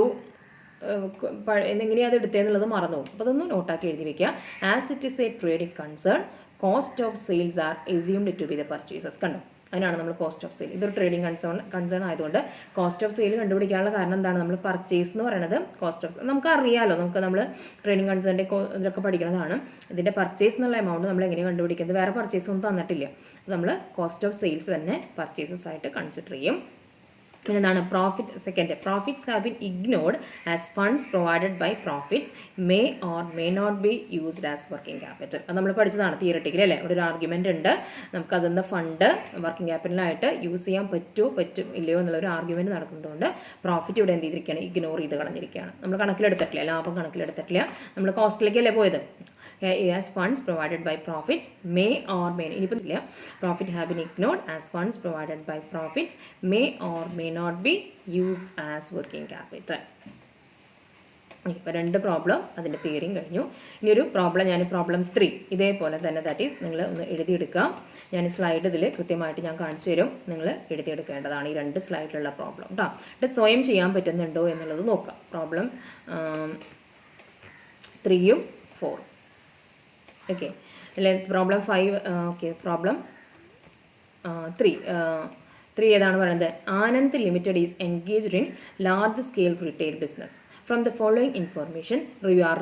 എങ്ങനെയാണ് അത് എടുത്തതെന്നുള്ളത് മറന്നു പോകും. അപ്പോൾ അതൊന്ന് നോട്ടാക്കി എഴുതി വയ്ക്കുക. As it is a trading concern, cost of sales are assumed to be the purchases. കണ്ടോ, അതിനാണ് നമ്മൾ കോസ്റ്റ് ഓഫ് സെയിൽ. ഇതൊരു ട്രേഡിംഗ് കൺസേൺ ആയതുകൊണ്ട് കോസ്റ്റ് ഓഫ് സെയിൽ കണ്ടുപിടിക്കാനുള്ള കാരണം എന്താണ്? നമ്മൾ പർച്ചേസ് എന്ന് പറയുന്നത് കോസ്റ്റ് ഓഫ് സെയിൽ നമുക്ക് അറിയാമല്ലോ, നമ്മൾ ട്രേഡിംഗ് കൺസേണിൻ്റെ ഇതിലൊക്കെ പഠിക്കുന്നതാണ്. ഇതിൻ്റെ പർച്ചേസ് എന്നുള്ള എമൗണ്ട് നമ്മൾ എങ്ങനെ കണ്ടുപിടിക്കുന്നത്? വേറെ പർച്ചേസ് ഒന്നും തന്നിട്ടില്ല. അപ്പോൾ നമ്മൾ കോസ്റ്റ് ഓഫ് സെയിൽസ് തന്നെ പർച്ചേസസ് ആയിട്ട് കൺസിഡർ ചെയ്യും. പിന്നെ എന്താണ് profit? Second, profits have been ignored as funds provided by profits may or may not be used as working capital. അത് നമ്മൾ പഠിച്ചതാണ് തിയററ്റിക്കലി അല്ലേ. ഒരു ആർഗ്യുമെൻ്റ് ഉണ്ട്, നമുക്ക് അതിൻ്റെ ഫണ്ട് വർക്കിംഗ് ക്യാപിറ്റലായിട്ട് യൂസ് ചെയ്യാൻ പറ്റും ഇല്ലയോ എന്നുള്ളൊരു ആർഗ്യുമെൻറ്റ് നടക്കുന്നതുകൊണ്ട് പ്രോഫിറ്റ് ഇവിടെ എന്ത് ചെയ്തിരിക്കുകയാണ്? ഇഗ്നോർ ചെയ്ത് കളഞ്ഞിരിക്കുകയാണ്. നമ്മൾ കണക്കിലെടുത്തിട്ടില്ല, ലാഭം കണക്കിലെടുത്തിട്ടില്ല, നമ്മൾ കോസ്റ്റിലേക്കല്ലേ പോയത്. As funds provided by profits may or may, ഇനിയിപ്പോൾ ഇല്ല, profit have been ignored as funds provided by profits may or may not be used as working capital. ഇപ്പോൾ 2 പ്രോബ്ലം അതിൻ്റെ തിയറിയും കഴിഞ്ഞു. ഇനിയൊരു പ്രോബ്ലം, ഞാൻ പ്രോബ്ലം 3 ഇതേപോലെ തന്നെ, ദാറ്റ് ഈസ് നിങ്ങൾ ഒന്ന് എഴുതിയെടുക്കാം. ഞാൻ സ്ലൈഡ് ഇതിൽ കൃത്യമായിട്ട് ഞാൻ കാണിച്ചു തരും, നിങ്ങൾ എഴുതിയെടുക്കേണ്ടതാണ് ഈ 2 സ്ലൈഡിലുള്ള പ്രോബ്ലം കേട്ടോ. ഇത് സ്വയം ചെയ്യാൻ പറ്റുന്നുണ്ടോ എന്നുള്ളത് നോക്കാം. പ്രോബ്ലം 3ഉം 4. ഓക്കെ അല്ലെ. Problem 5 okay. പ്രോബ്ലം 3 ഏതാണ് പറയുന്നത്? Anand limited is engaged in large scale retail business. From the following information you are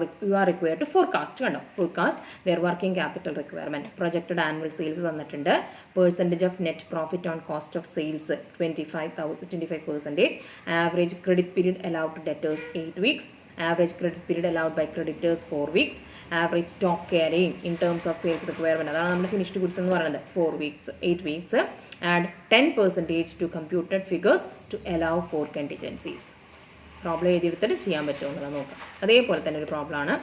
required to forecast. കണ്ടോ, forecast their working capital requirement. Projected annual sales തന്നിട്ടുണ്ട്. Percentage of net profit on cost of sales 25%. Average credit period allowed to debtors 8 weeks. Average credit period allowed by creditors 4 weeks. Average stock carrying in terms of sales requirement, അതാണ് നമ്മൾ ഫിനിഷ്ഡ് ഗുഡ്സ് എന്ന് പറയുന്നത്, 8 weeks. And 10% to computed figures to allow for contingencies. Problem എഴുതിയെടുത്തിട്ട് ചെയ്യാൻ പറ്റുമോ എന്നുള്ളത് നോക്കാം. അതേപോലെ തന്നെ ഒരു പ്രോബ്ലമാണ്.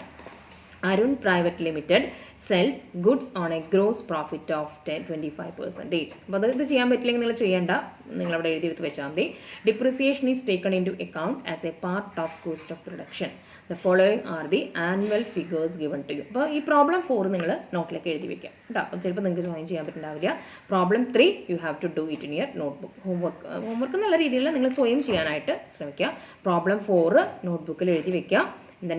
Arun private limited sells goods on a gross profit of 25%. അപ്പോൾ അത് ഇത് ചെയ്യാൻ പറ്റില്ലെങ്കിൽ നിങ്ങൾ ചെയ്യേണ്ട, നിങ്ങളവിടെ എഴുതിയെടുത്ത് വെച്ചാൽ മതി. Depreciation is taken in to account as a part of cost of production. The following are the annual figures given to you. അപ്പോൾ ഈ പ്രോബ്ലം 4 നിങ്ങൾ നോട്ടിലേക്ക് എഴുതി വെക്കാം കേട്ടോ. അപ്പോൾ ചിലപ്പോൾ നിങ്ങൾക്ക് ജോയിൻ ചെയ്യാൻ പറ്റുന്നുണ്ടാവില്ല. Problem 3 you have to do it in your notebook. Homework എന്നുള്ള രീതിയിൽ നിങ്ങൾ സ്വയം ചെയ്യാനായിട്ട് ശ്രമിക്കുക. പ്രോബ്ലം 4 നോട്ട്ബുക്കിൽ എഴുതി വെക്കുക.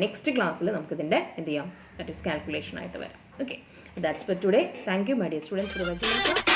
നെക്സ്റ്റ് ക്ലാസ്സിൽ നമുക്കിതിൻ്റെ എന്ത് ചെയ്യാം, ദാറ്റ് ഈസ് കാൽക്കുലേഷൻ ആയിട്ട് വരാം. Okay, that's for today. Thank you my dear students for watching.